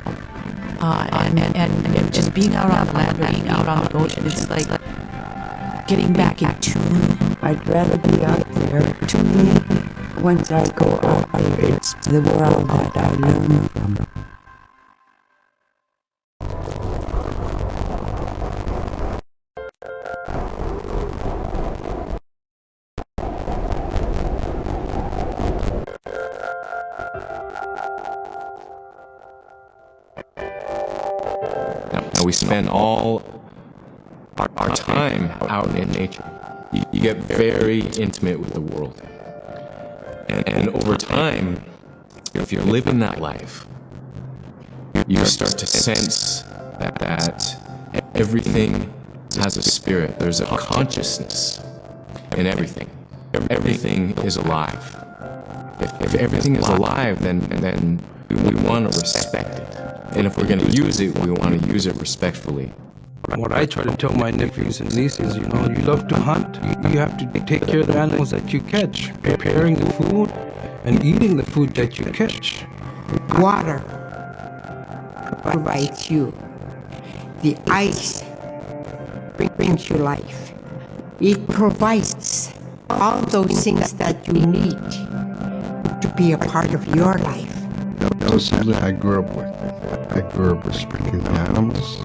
and just being out on land or being out on the ocean. It's like getting back in tune. I'd rather be out there. To me, once I go out there, it's the world that I learn from. Now we spend all our time out in nature. You get very intimate with the world. And over time, if you're living that life, you start to sense that everything has a spirit. There's a consciousness in everything. Everything is alive. If everything is alive, then we want to respect it. And if we're going to use it, we want to use it respectfully. What I try to tell my nephews and nieces, you love to hunt, you have to take care of the animals that you catch, preparing the food and eating the food that you catch. Water provides you. The ice brings you life. It provides all those things that you need to be a part of your life. Those things that I grew up with. I grew up respecting the animals.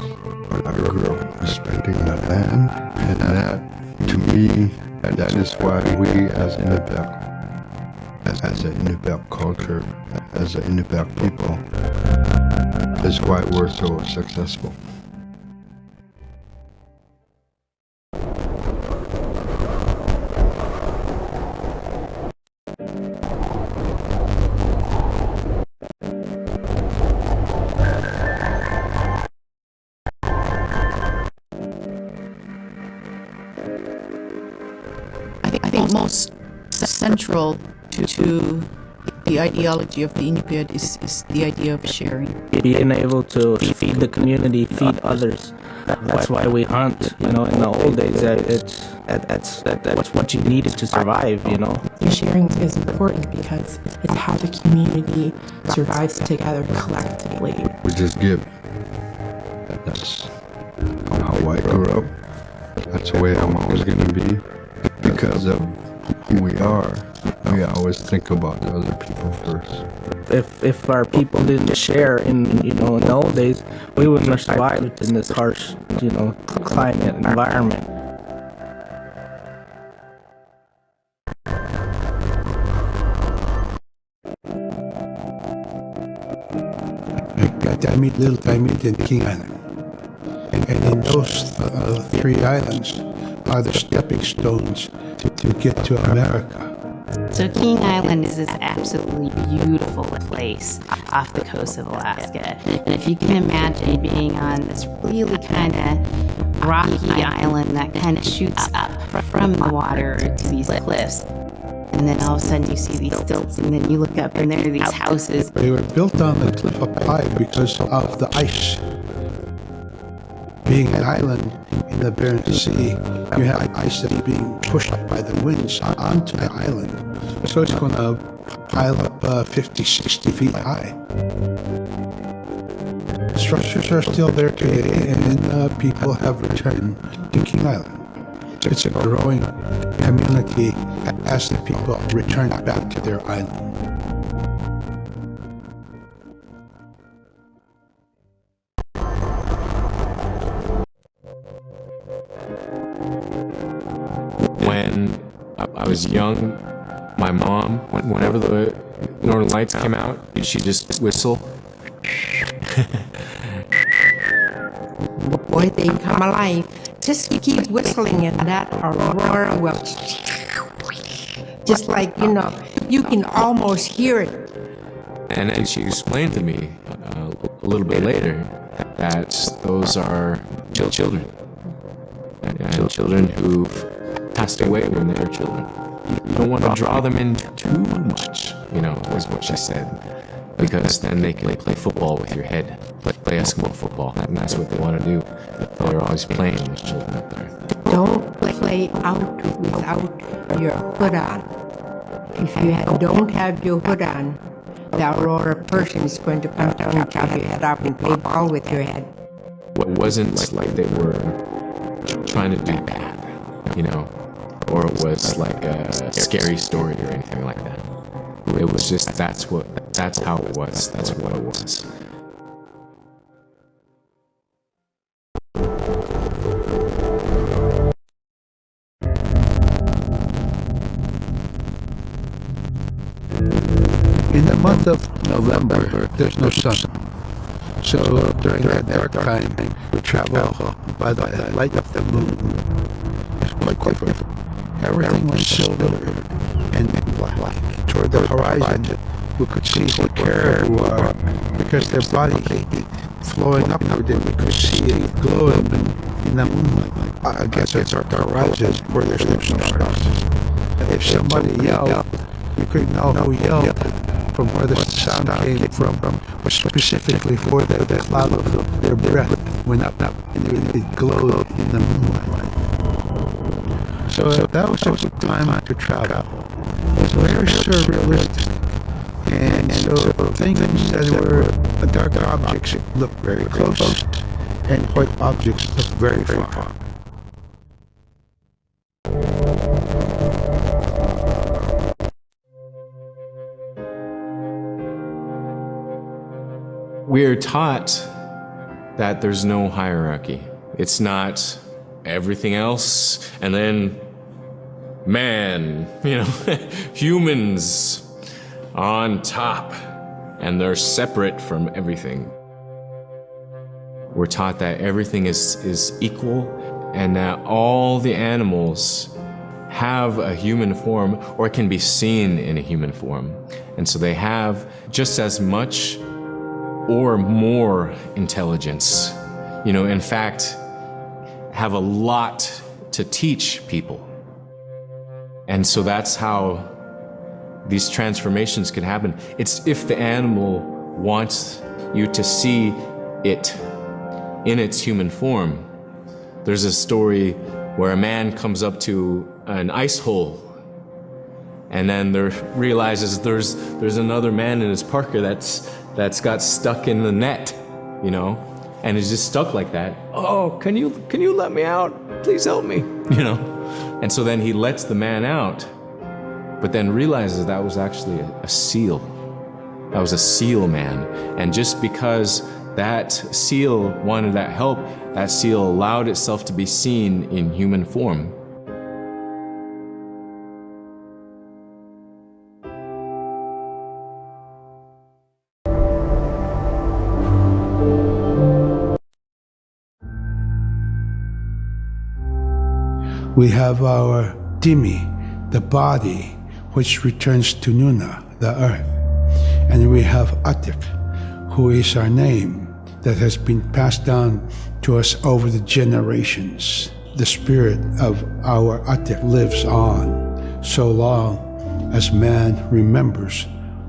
I grew up respecting the land, and that, to me, that is why we as Inupiaq, as an Inupiaq culture, as an Inupiaq people, is why we're so successful. I think most central to the ideology of the Inupiaq is the idea of sharing. Being able to feed the community, feed others. That's why we hunt. In the old days, that's what you needed to survive. The sharing is important because it's how the community survives together collectively. We just give. That's how I grew up. That's the way I'm always going to be. Because of who we are, we always think about the other people first. If our people didn't share in the old days, we wouldn't have survived in this harsh climate and environment. I meet Little Timid and King Island. And in those three islands are the stepping stones to get to America. So King Island is this absolutely beautiful place off the coast of Alaska. And if you can imagine being on this really kind of rocky island that kind of shoots up from the water to these cliffs. And then all of a sudden you see these stilts, and then you look up and there are these houses. They were built on the cliff up high because of the ice. Being an island in the Bering Sea, you have ice that's being pushed by the winds onto the island. So it's going to pile up 50, 60 feet high. Structures are still there today, and people have returned to King Island. It's a growing community as the people return back to their island. When I was young, my mom, whenever the Northern Lights came out, she'd just whistle. Boy, they come alive. Just keep whistling, and that aurora will, just like, you can almost hear it. And then she explained to me a little bit later that those are children. And children who've passed away when they were children. You don't want to draw them in too much, is what she said. Because then they can play football with your head, play Eskimo football, and that's what they want to do. They're always playing with children up there. Don't play out without your hood on. If you don't have your hood on, the aurora person is going to come down and chop your head off and play ball with your head. It wasn't like they were trying to do bad. you know, or it was like a scary story or anything like that. It was just, that's how it was, that's what it was. In the month of November, there's no sun. So during that dark time, we travel by the light of the moon. It's quite different. Everything was silver and black. Toward the horizon, we could see the caribou because their body heat flowing upward, and we could see it glowing in the moonlight against our horizon where there's no stars. If somebody yelled, you could know who yelled from where the sound came from, was specifically for the cloud of their breath went up and it glowed in the moonlight. So that was a good time to travel. It was very surrealistic. And so things that were dark objects looked very close, and white objects looked very far. We're taught that there's no hierarchy. It's not everything else and then man, you know, humans on top, and they're separate from everything. We're taught that everything is equal and that all the animals have a human form or can be seen in a human form. And so they have just as much or more intelligence, you know, in fact, have a lot to teach people. And so that's how these transformations can happen. It's if the animal wants you to see it in its human form. There's a story where a man comes up to an ice hole and then there realizes there's another man in his parka that's got stuck in the net, you know, and is just stuck like that. Oh, can you let me out? Please help me, you know. And so then he lets the man out, but then realizes that was actually a seal. That was a seal man. And just because that seal wanted that help, that seal allowed itself to be seen in human form. We have our Dimi, the body, which returns to Nuna, the earth. And we have Atik, who is our name that has been passed down to us over the generations. The spirit of our Atik lives on so long as man remembers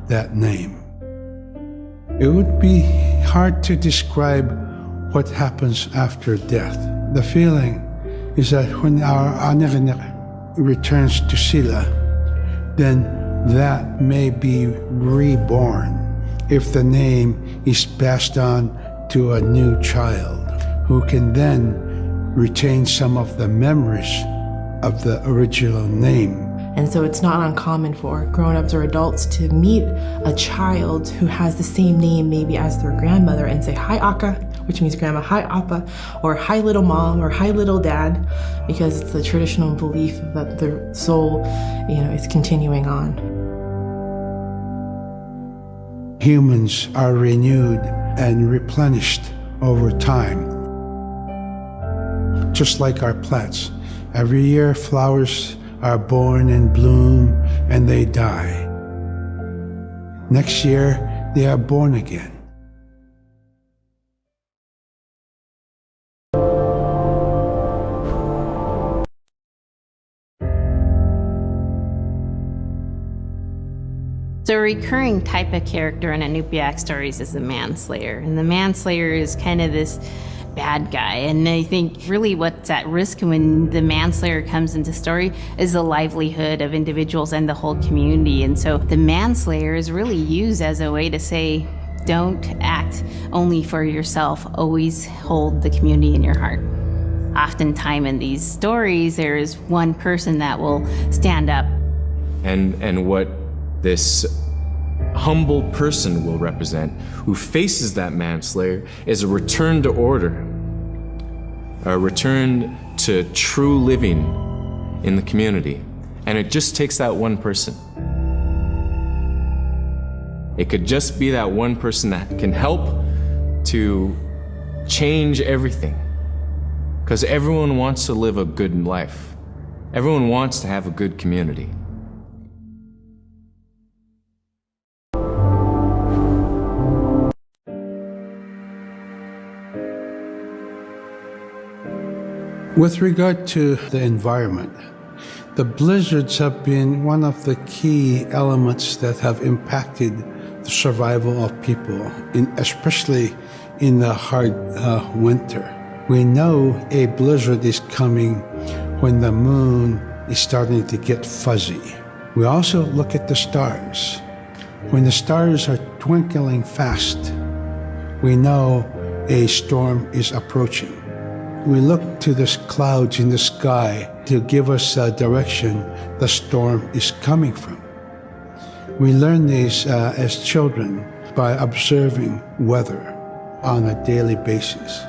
that name. It would be hard to describe what happens after death. The feeling is that when our Anik returns to Sila, then that may be reborn if the name is passed on to a new child who can then retain some of the memories of the original name. And so it's not uncommon for grown-ups or adults to meet a child who has the same name maybe as their grandmother and say, "Hi, Akka," which means grandma, "Hi, Appa," or "Hi, little mom," or "Hi, little dad," because it's the traditional belief that the soul, you know, is continuing on. Humans are renewed and replenished over time. Just like our plants. Every year, flowers are born and bloom and they die. Next year, they are born again. So a recurring type of character in Inupiaq stories is the manslayer. And the manslayer is kind of this bad guy. And I think really what's at risk when the manslayer comes into story is the livelihood of individuals and the whole community. And so the manslayer is really used as a way to say, don't act only for yourself. Always hold the community in your heart. Oftentimes in these stories, there is one person that will stand up. And what this humble person will represent, who faces that manslayer, is a return to order, a return to true living in the community. And it just takes that one person. It could just be that one person that can help to change everything. Because everyone wants to live a good life. Everyone wants to have a good community. With regard to the environment, the blizzards have been one of the key elements that have impacted the survival of people, especially in the hard winter. We know a blizzard is coming when the moon is starting to get fuzzy. We also look at the stars. When the stars are twinkling fast, we know a storm is approaching. We look to the clouds in the sky to give us a direction the storm is coming from. We learn these as children by observing weather on a daily basis.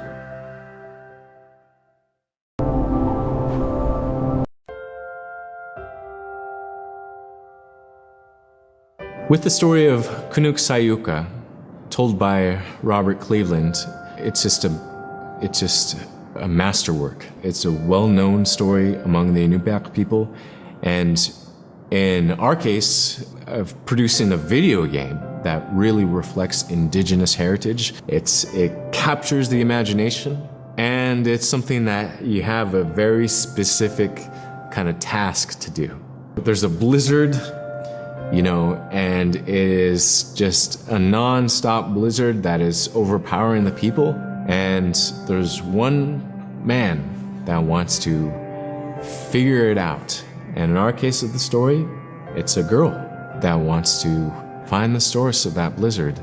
With the story of Kunuk Sayuka, told by Robert Cleveland, it's just a masterwork. It's a well-known story among the Inupiaq people, and in our case, of producing a video game that really reflects indigenous heritage. It captures the imagination, and it's something that you have a very specific kind of task to do. There's a blizzard, and it is just a non-stop blizzard that is overpowering the people. And there's one man that wants to figure it out. And in our case of the story, it's a girl that wants to find the source of that blizzard.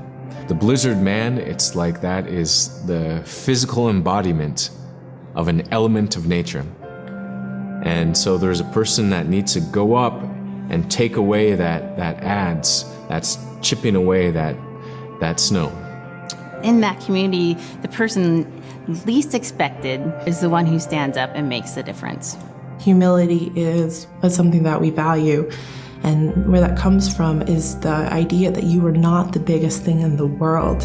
The blizzard man, it's like that is the physical embodiment of an element of nature. And so there's a person that needs to go up and take away that's chipping away that snow. In that community, the person least expected is the one who stands up and makes the difference. Humility is something that we value, and where that comes from is the idea that you are not the biggest thing in the world.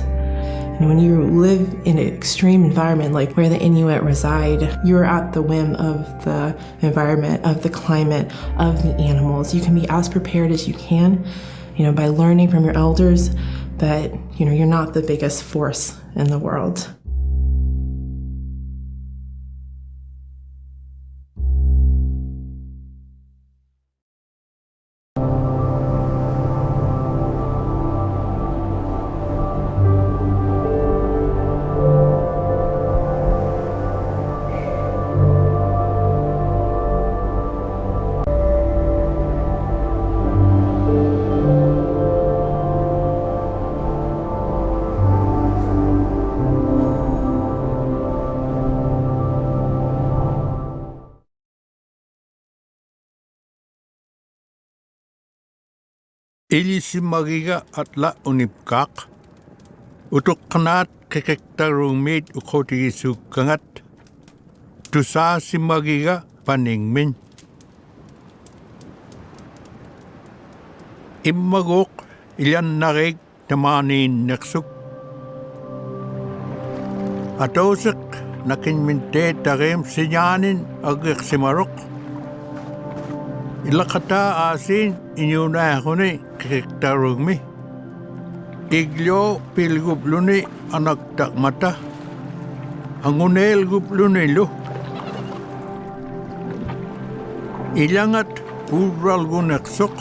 And when you live in an extreme environment like where the Inuit reside, you're at the whim of the environment, of the climate, of the animals. You can be as prepared as you can, by learning from your elders, but you're not the biggest force in the world. Ilisimagiga atla Inupiaq utukkanat kekektarumit ukotigisukkangat tusasimagiga paningmin immagok ilyannarig tamanin neksuk atosik nakinminte tarim sinyanin agirsimarok ilakata asin inyunahuni kekektarumi iglo pilgubluni anagtakmata angunel gubluni lu ilangat uralguneksok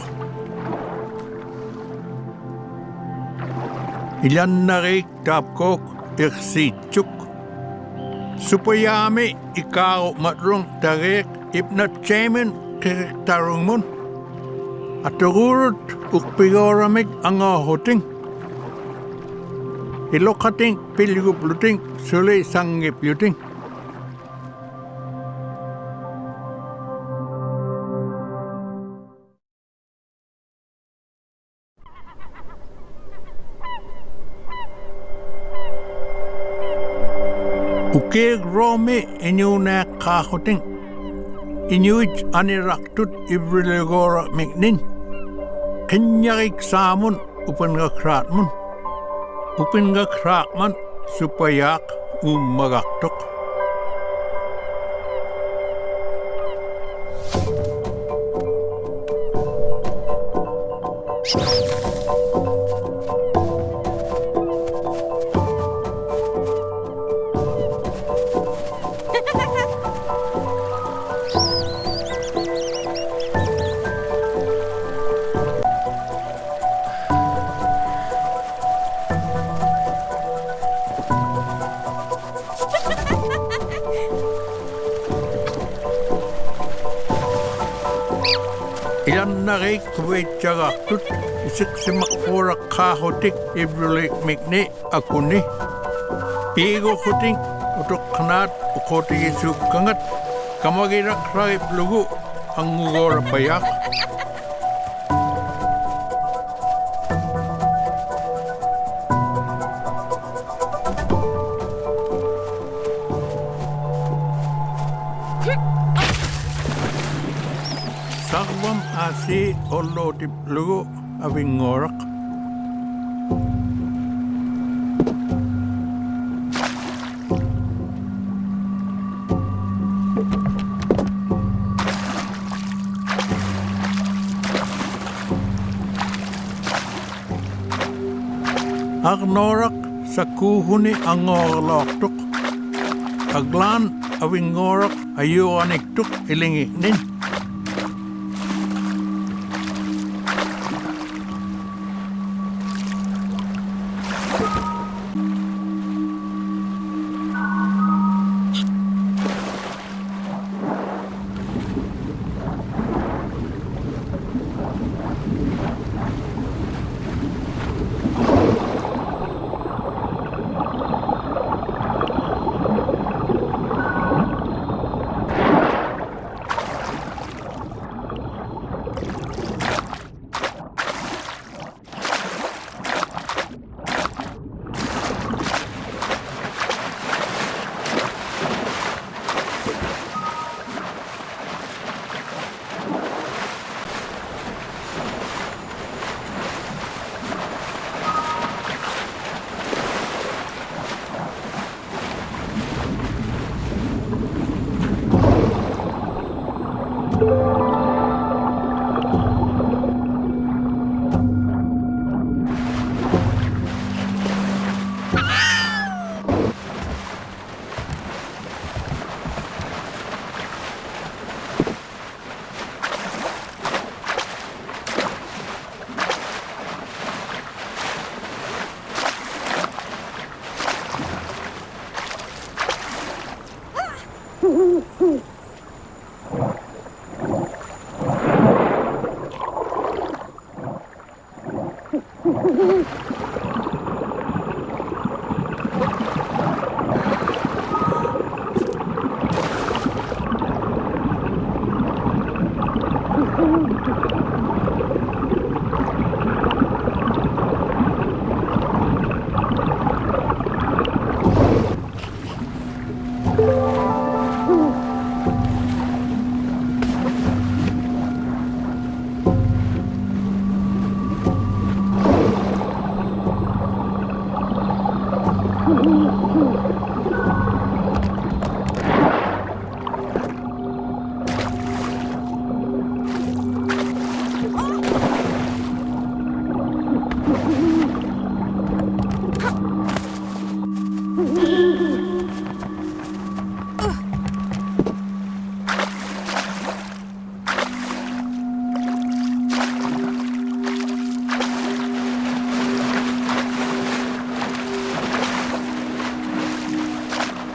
ilannarik tapkok iksitsuk supayami ikaw matrong tarik ipnat chemen kekektarungmun atugurut ukpigoramig ang ahoting ilokating pilgupluting suli sanggipluting Ukeg Rome Inuna Kahoting Inuit Aniraktut Ibrilagora Mignin Kenyarik Samun Upanga Kratman Upanga Kratman Supayak Magaktok. Narik Kuwaitjagaktut Isiksimakpura Kahotik Ibrulik Mikni Akuni Pigo Huting Utuknat Ukoti Sukangat Kamagirak Raib Lugu Angugora Payak Sagwam Asi Olo Diplugo Avingorak Agnorak Sakuhuni Angorloktuk Aglan Avingorak Ayuaniktuk Ilingiknin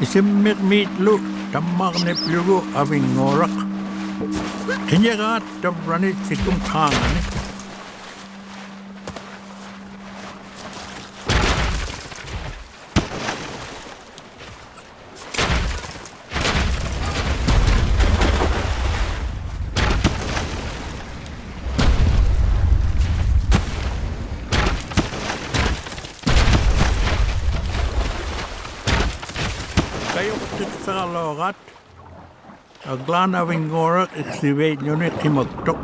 Isimmik Meatlu Tamarne Plugo Avingorak Kenyagat Tabranit Sikum Kangani Kayo sa kalokat. Aglan awing ngorak activate nyo ni kimagtok.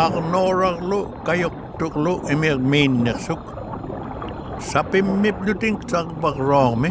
Agnorak lo kayok tuklo emir main neksuk. Sapim mip luting sak bagrong me.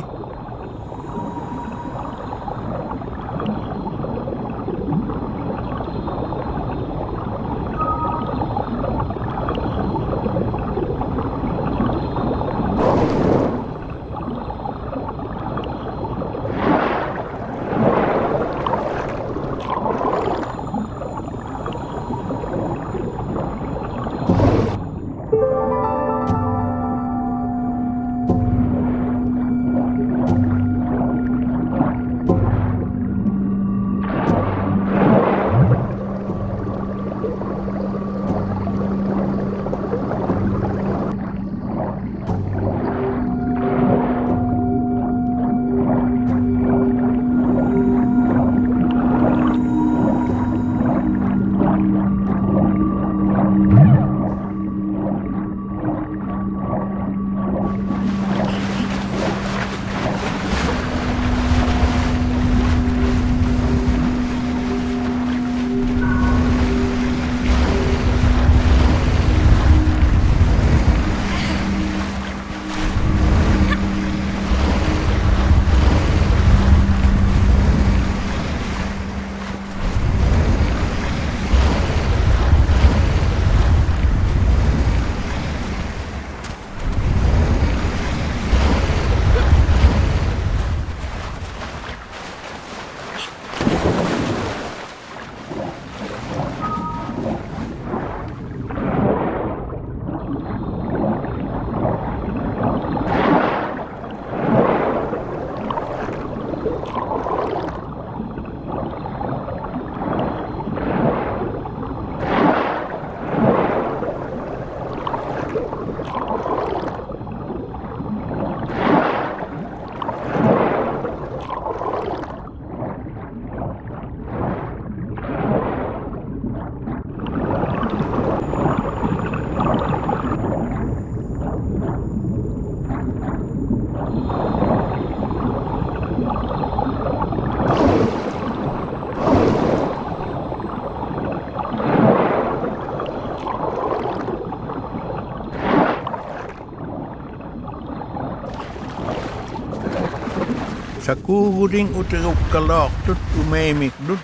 Sakuhuring uteruk kalok tut umemik dut.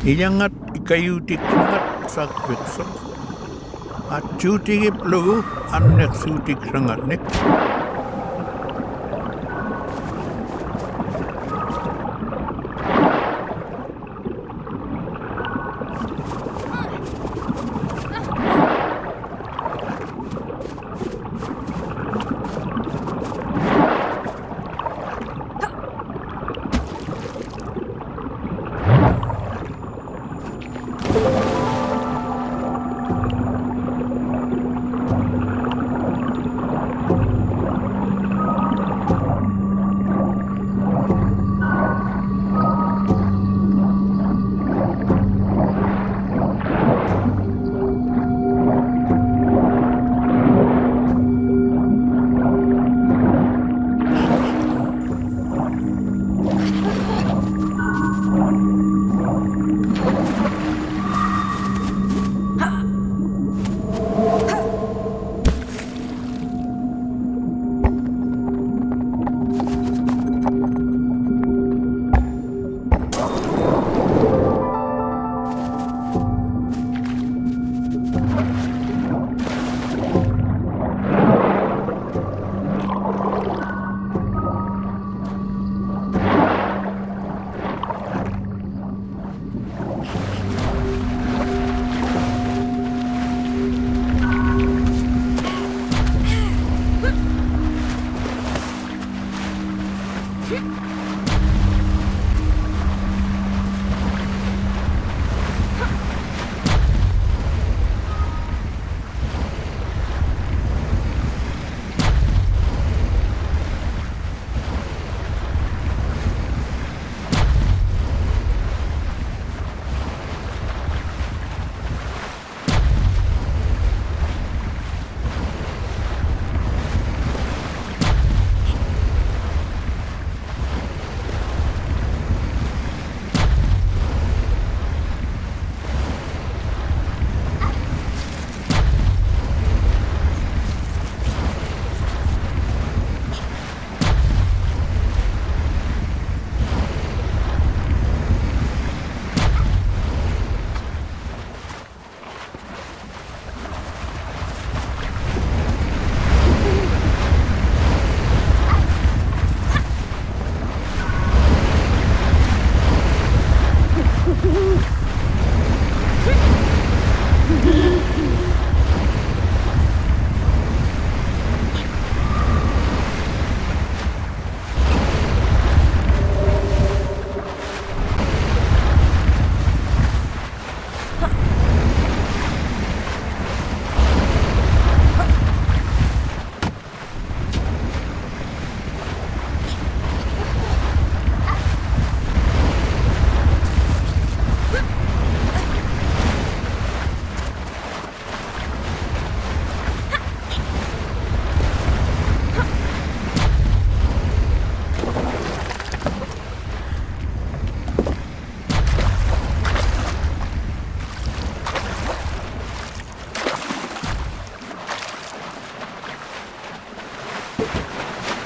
Iyangat ikayutik sangat sakbetsok. At cutikip lugu anek sutik sangat nek.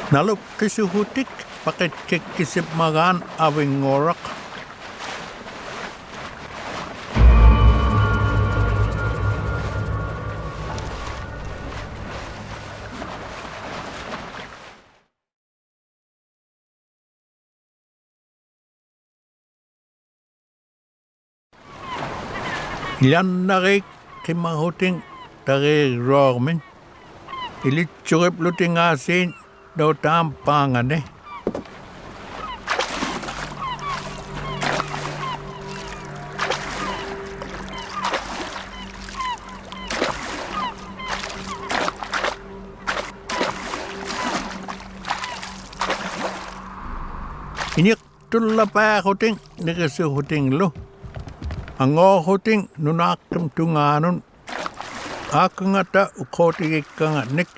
Nalup kisuhutik paket kekisip magan awing ngorak. Yan narik kimahuting tari rormin. Ilit churip luting asin daw tampangan eh. Inyek tulla pää huting nekesu huting lu. Ango huting nunakem tunganun. Akangata ukoti ikangat nik.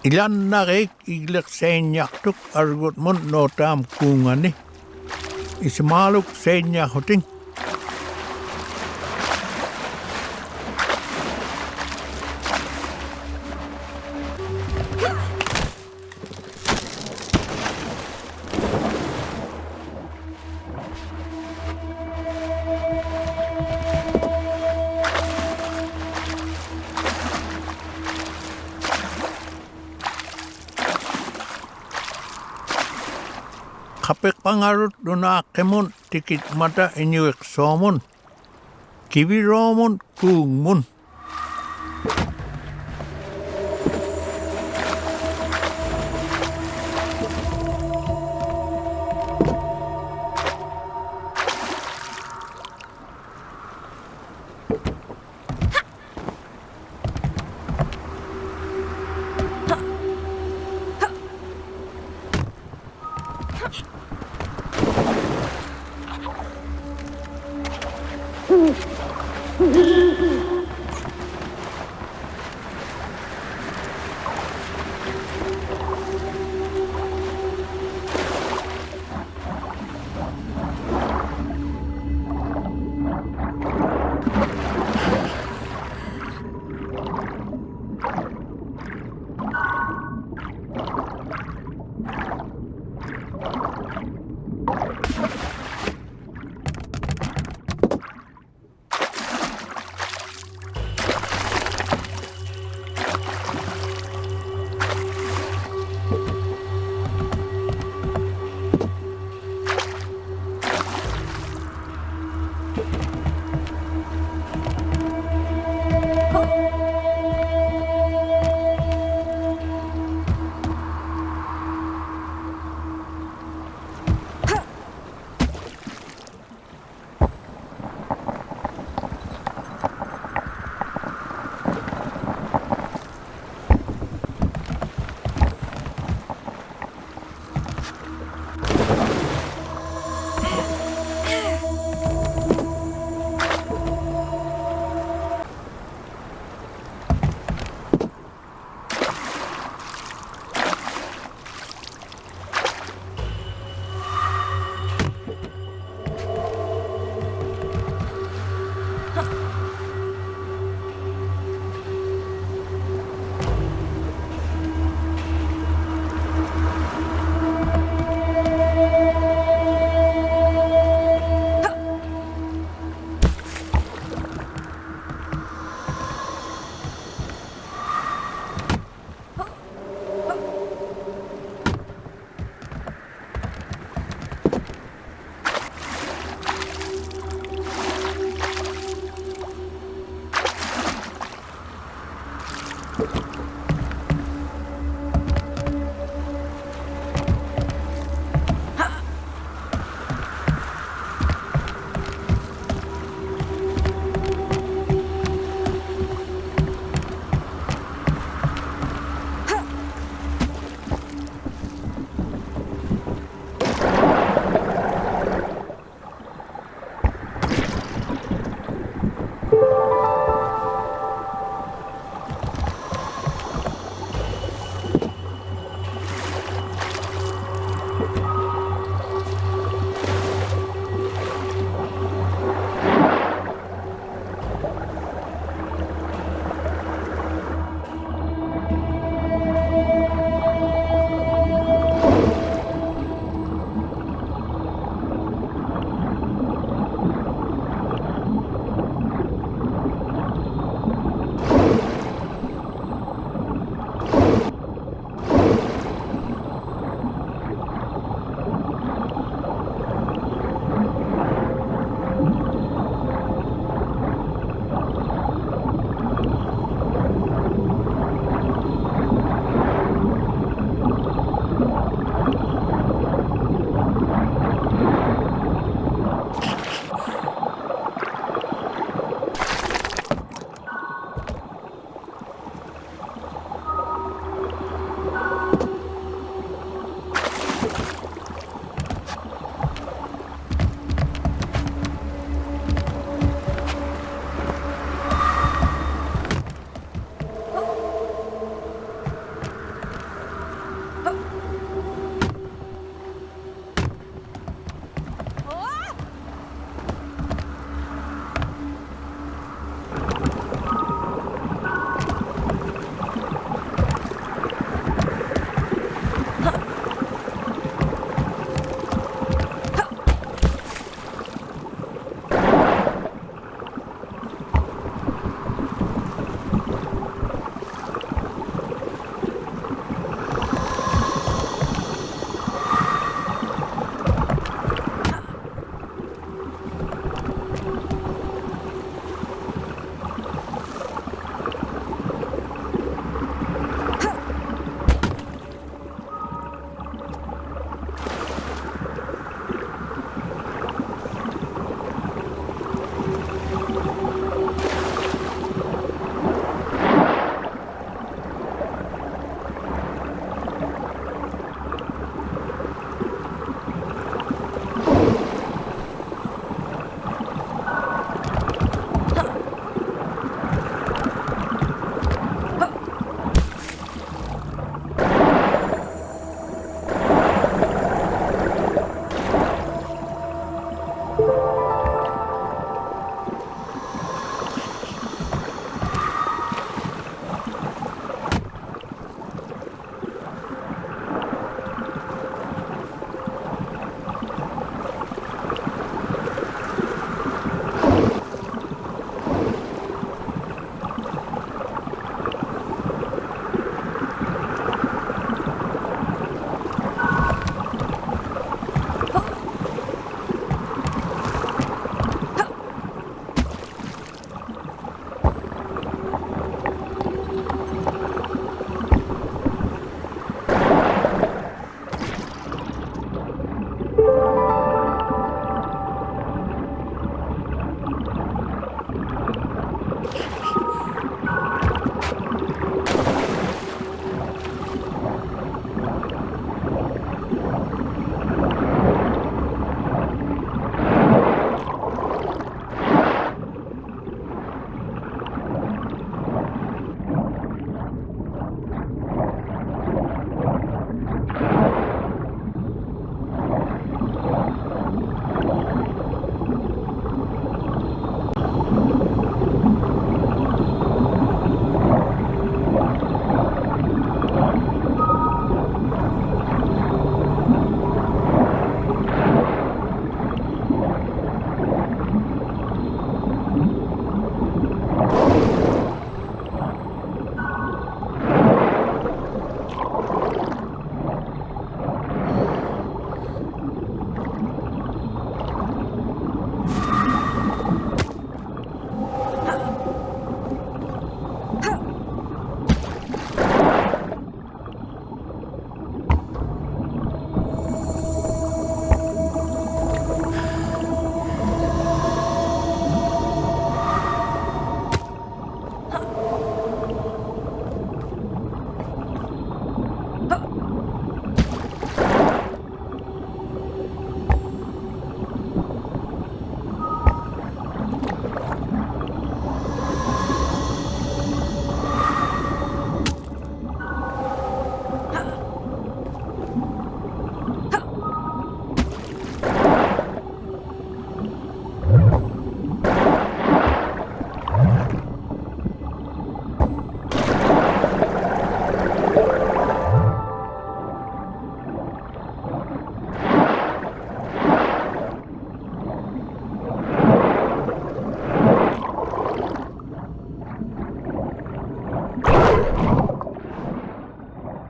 Ilan narik iglek senjaktuk argut mun notam kungani. Ismaluk senjakuting. Kapek pangarut duna kemun tikit mata inyuek somun. Kiwi romun kungmun.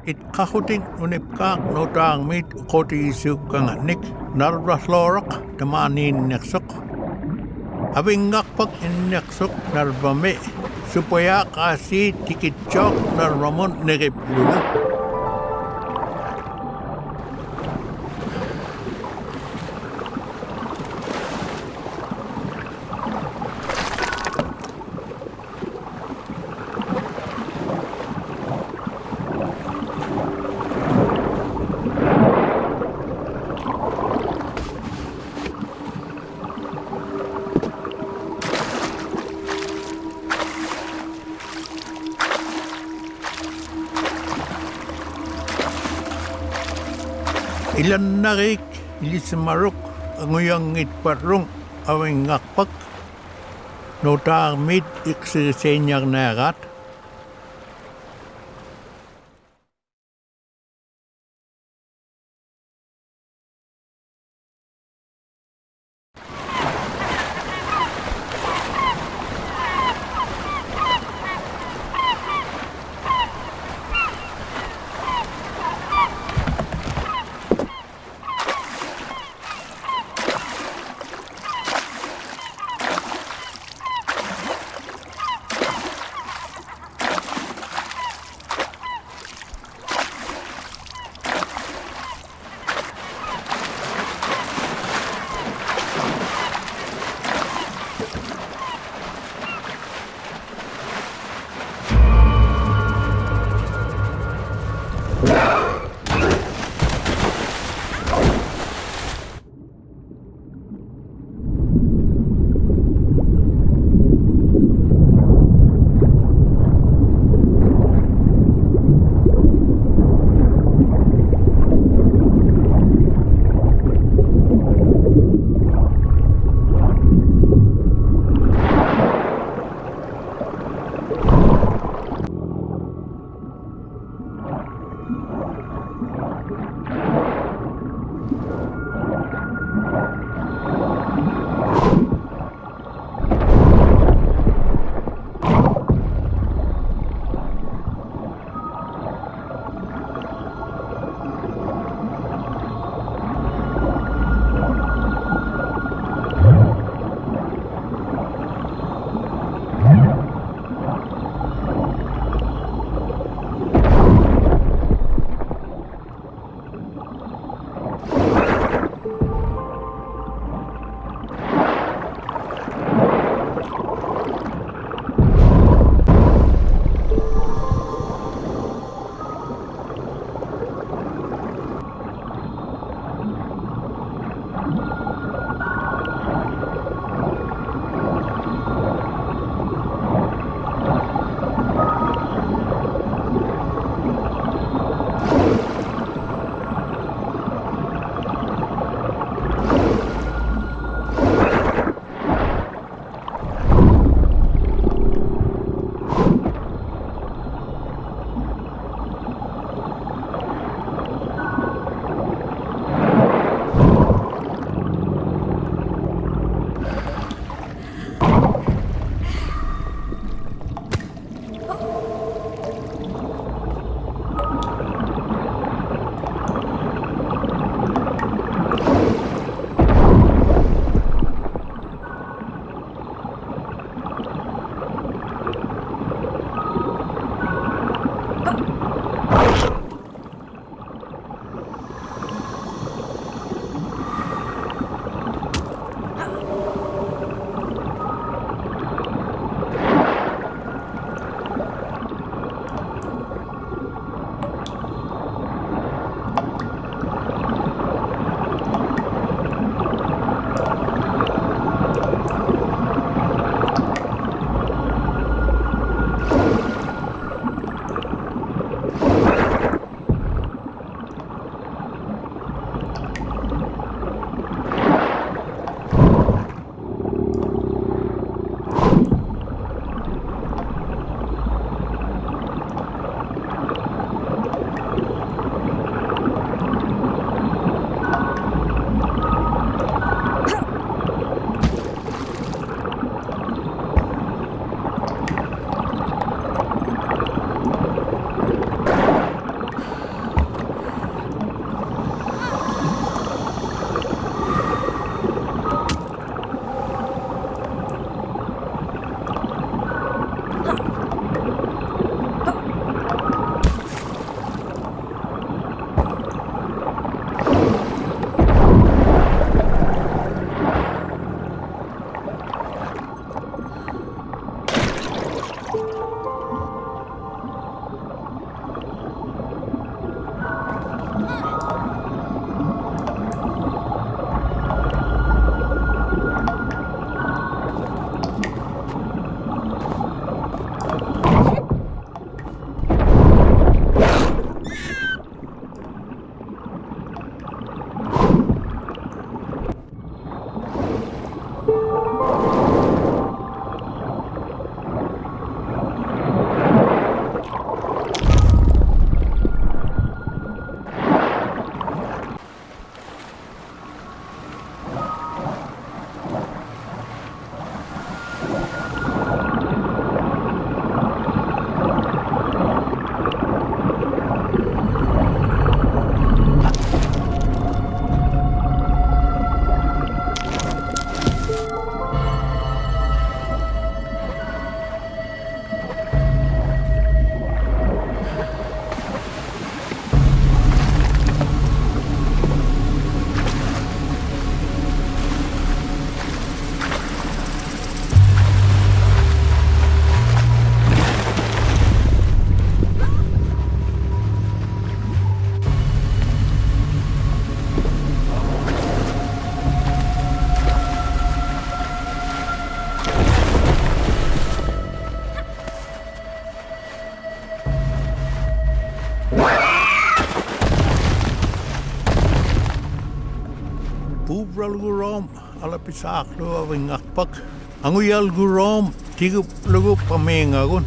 it kahuting Inupiaq no tang mit koti isu kanganik narvaslorak tamanin neksok. Having ngakpak in neksok narvame supaya kasi tikitchok narvamon negiplula. Ilan narik, ilisamarok, nguyang itparong, awing ngakpak, notang mit iksisenyang nagat. Nabral gurom alapisak lo awingakpak. Anguyal gurom tigup lugup pamengagun.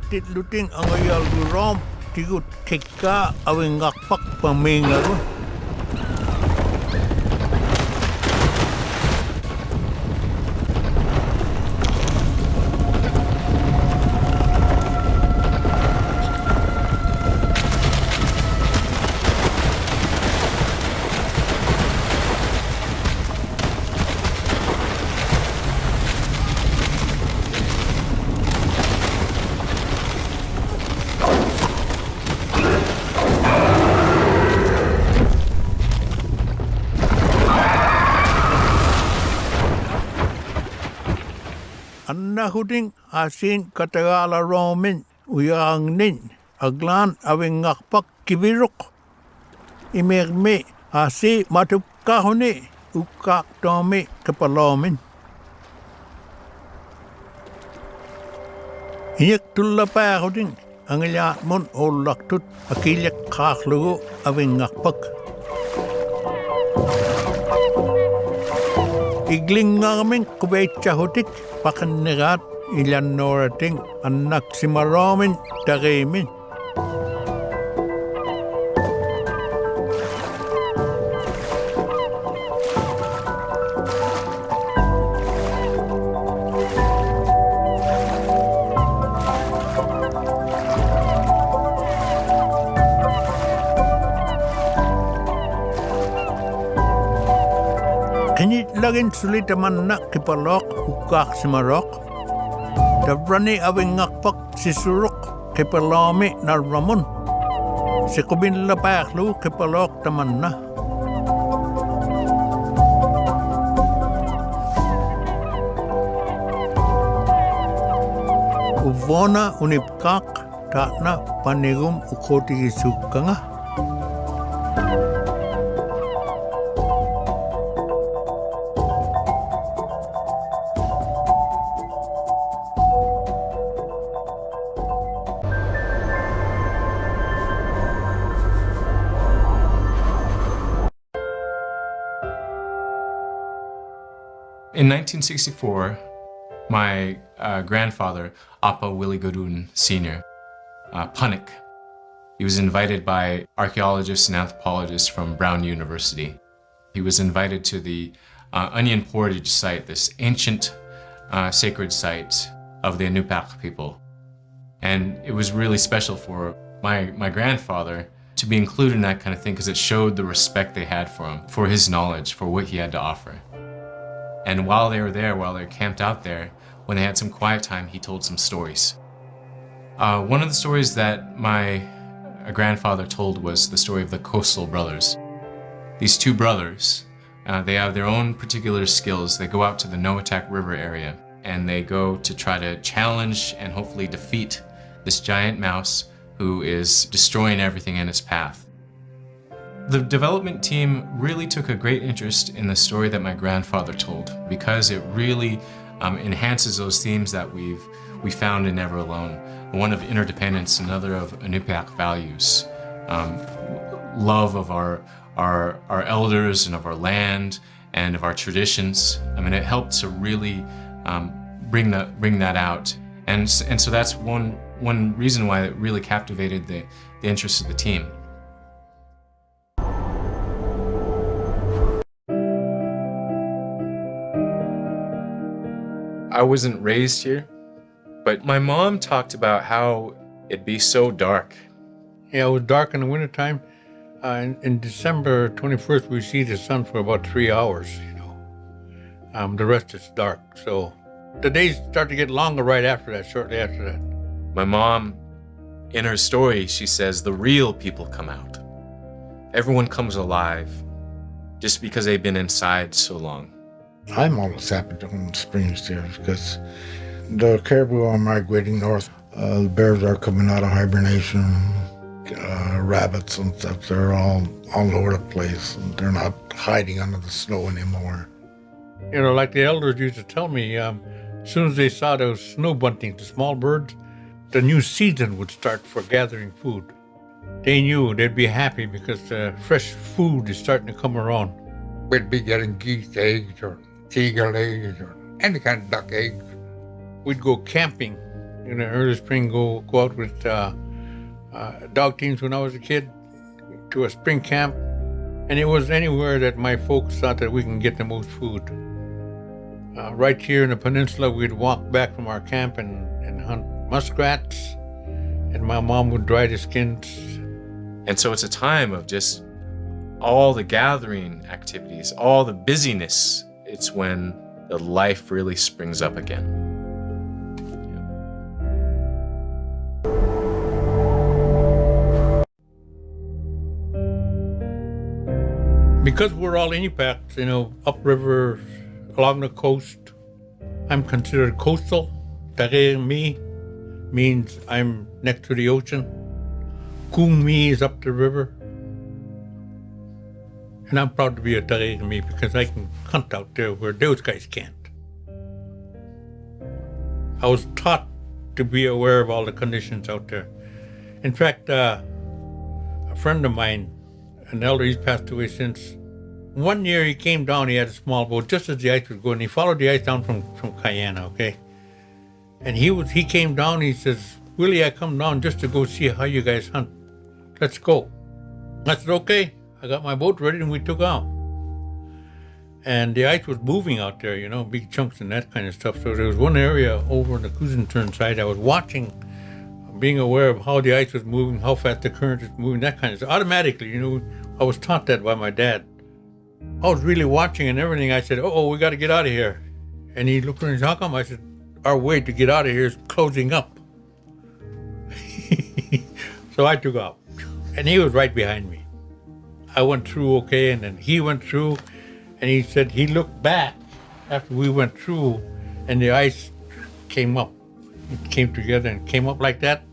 Titluting ang ayal gurom, tigut keka awing ngakpak pamingagun. Huding asin katagala romin uyang nin aglan awing ngakpak kibirok imerme asi matup kahone ukak tome kepalomin Iyak tulla paakuding ang ilyaat mon olaktut akilyak kaaklugo avingakpak. Igling nga kaming kubait chahutik pakanigat ilan norating anak si maramin takimin. Kanit lagin sulit man na kipalok hukak si marok. Dabrani awing ngakpak si suruk kipalami na ramon. Si kubin lapaklu kipalok taman na. Uvona unipkak tak na panigum ukoti isuk nga. In 1964, my grandfather, Appa Willie Godun Sr., Punik, he was invited by archaeologists and anthropologists from Brown University. He was invited to the Onion Portage site, this ancient sacred site of the Inupiaq people. And it was really special for my grandfather to be included in that kind of thing because it showed the respect they had for him, for his knowledge, for what he had to offer. And while they were there, while they were camped out there, when they had some quiet time, he told some stories. One of the stories that my grandfather told was the story of the Coastal Brothers. These two brothers, they have their own particular skills. They go out to the Noatak River area, and they go to try to challenge and hopefully defeat this giant mouse who is destroying everything in its path. The development team really took a great interest in the story that my grandfather told because it really enhances those themes that we found in Never Alone. One of interdependence, another of Inupiaq values, love of our elders and of our land and of our traditions. I mean, it helped to really bring that out, and so that's one reason why it really captivated the interest of the team. I wasn't raised here, but my mom talked about how it'd be so dark. Yeah, it was dark in the wintertime. In December 21st, we see the sun for about 3 hours, The rest is dark. So the days start to get longer right after that, shortly after that. My mom, in her story, she says the real people come out. Everyone comes alive just because they've been inside so long. I'm almost happy to own springs here because the caribou are migrating north. The bears are coming out of hibernation. Rabbits and stuff, they're all over the place. And they're not hiding under the snow anymore. Like the elders used to tell me, as soon as they saw those snow buntings, the small birds, the new season would start for gathering food. They knew they'd be happy because fresh food is starting to come around. We'd be getting geese eggs or seagull eggs or any kind of duck eggs. We'd go camping in the early spring, go out with dog teams when I was a kid to a spring camp. And it was anywhere that my folks thought that we can get the most food. Right here in the peninsula, we'd walk back from our camp and hunt muskrats, and my mom would dry the skins. And so it's a time of just all the gathering activities, all the busyness. It's when the life really springs up again. Because we're all Inupiaq, upriver, along the coast, I'm considered coastal. Tarir mi means I'm next to the ocean. Kum mi is up the river. And I'm proud to be a Tarir mi because I can hunt out there where those guys can't. I was taught to be aware of all the conditions out there. In fact, a friend of mine, an elder, he's passed away since. One year he came down, he had a small boat, just as the ice was going. He followed the ice down from Guyana, okay? And he came down, he says, Willie, I come down just to go see how you guys hunt. Let's go. I said, okay. I got my boat ready and we took out. And the ice was moving out there, you know, big chunks and that kind of stuff. So there was one area over on the Kuzentern side I was watching, being aware of how the ice was moving, how fast the current was moving, that kind of stuff. Automatically, you know, I was taught that by my dad. I was really watching and everything. I said, we got to get out of here. And he looked at me and said, how come? I said, our way to get out of here is closing up. So I took off. And he was right behind me. I went through okay, and then he went through, and he said he looked back after we went through, and the ice came up. It came together and came up like that.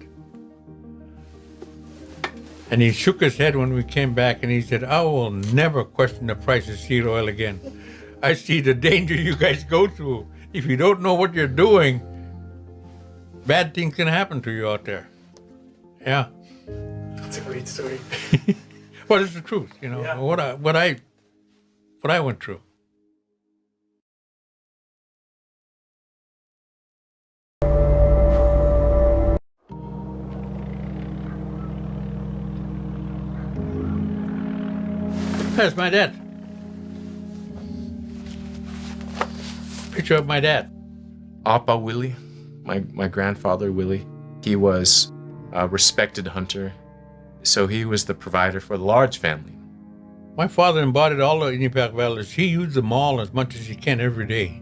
And he shook his head when we came back, and he said, I will never question the price of seed oil again. I see the danger you guys go through. If you don't know what you're doing, bad things can happen to you out there. Yeah. That's a great story. Well, it's the truth, you know, Yeah. what I went through. That's my dad. Picture of my dad. Appa Willie, my grandfather Willie, he was a respected hunter, so he was the provider for the large family. My father embodied all the Inupiaq values. He used them all as much as he can every day,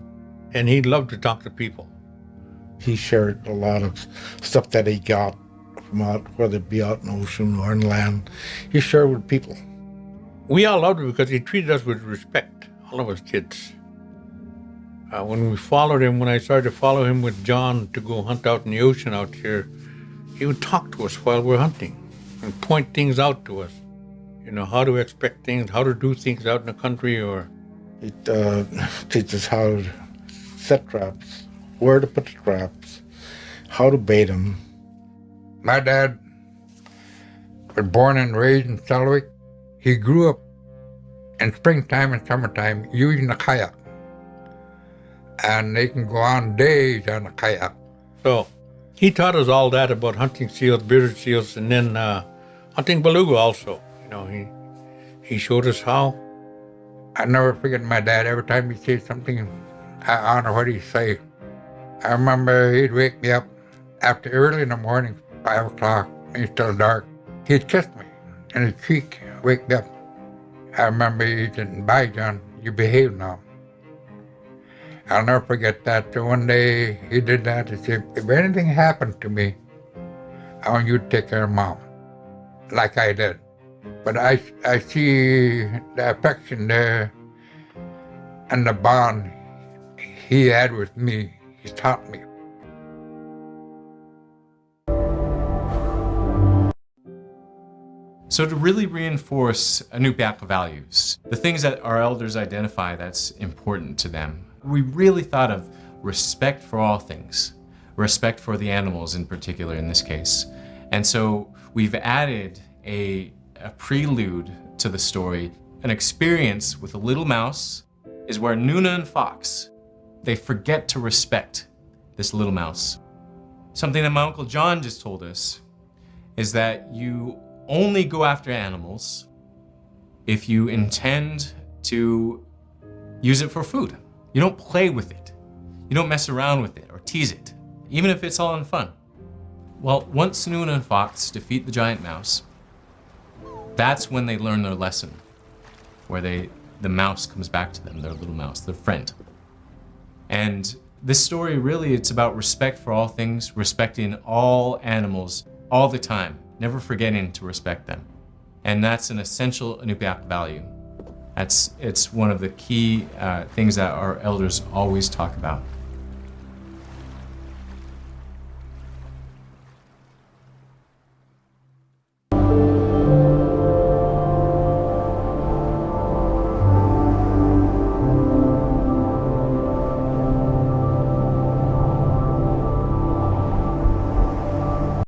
and he loved to talk to people. He shared a lot of stuff that he got from out, whether it be out in the ocean or in land. He shared with people. We all loved him because he treated us with respect, all of us kids. When we followed him, when I started to follow him with John to go hunt out in the ocean out here, he would talk to us while we're hunting and point things out to us. You know, how to expect things, how to do things out in the country, or... It teaches how to set traps, where to put the traps, how to bait them. My dad was born and raised in Selwick. He grew up in springtime and summertime using a kayak. And they can go on days on a kayak. So, he taught us all that about hunting seals, bearded seals, and then hunting beluga also. You know, he showed us how. I never forget my dad. Every time he said something, I honor what he say. I remember he'd wake me up after early in the morning, 5 o'clock, and it's still dark. He'd kiss me in his cheek, wake me up. I remember he said, bye, John, you behave now. I'll never forget that. So one day he did that. He said, if anything happened to me, I want you to take care of Mom, like I did. But I see the affection there and the bond he had with me. He taught me. So to really reinforce Inupiaq values, the things that our elders identify that's important to them, we really thought of respect for all things, respect for the animals in particular in this case. And so we've added a prelude to the story. An experience with a little mouse is where Nuna and Fox, they forget to respect this little mouse. Something that my Uncle John just told us is that you only go after animals if you intend to use it for food. You don't play with it. You don't mess around with it or tease it, even if it's all in fun. Well, once Nuna and Fox defeat the giant mouse, that's when they learn their lesson, where the mouse comes back to them, their little mouse, their friend. And this story really, it's about respect for all things, respecting all animals all the time, never forgetting to respect them. And that's an essential Inupiaq value. It's one of the key things that our elders always talk about.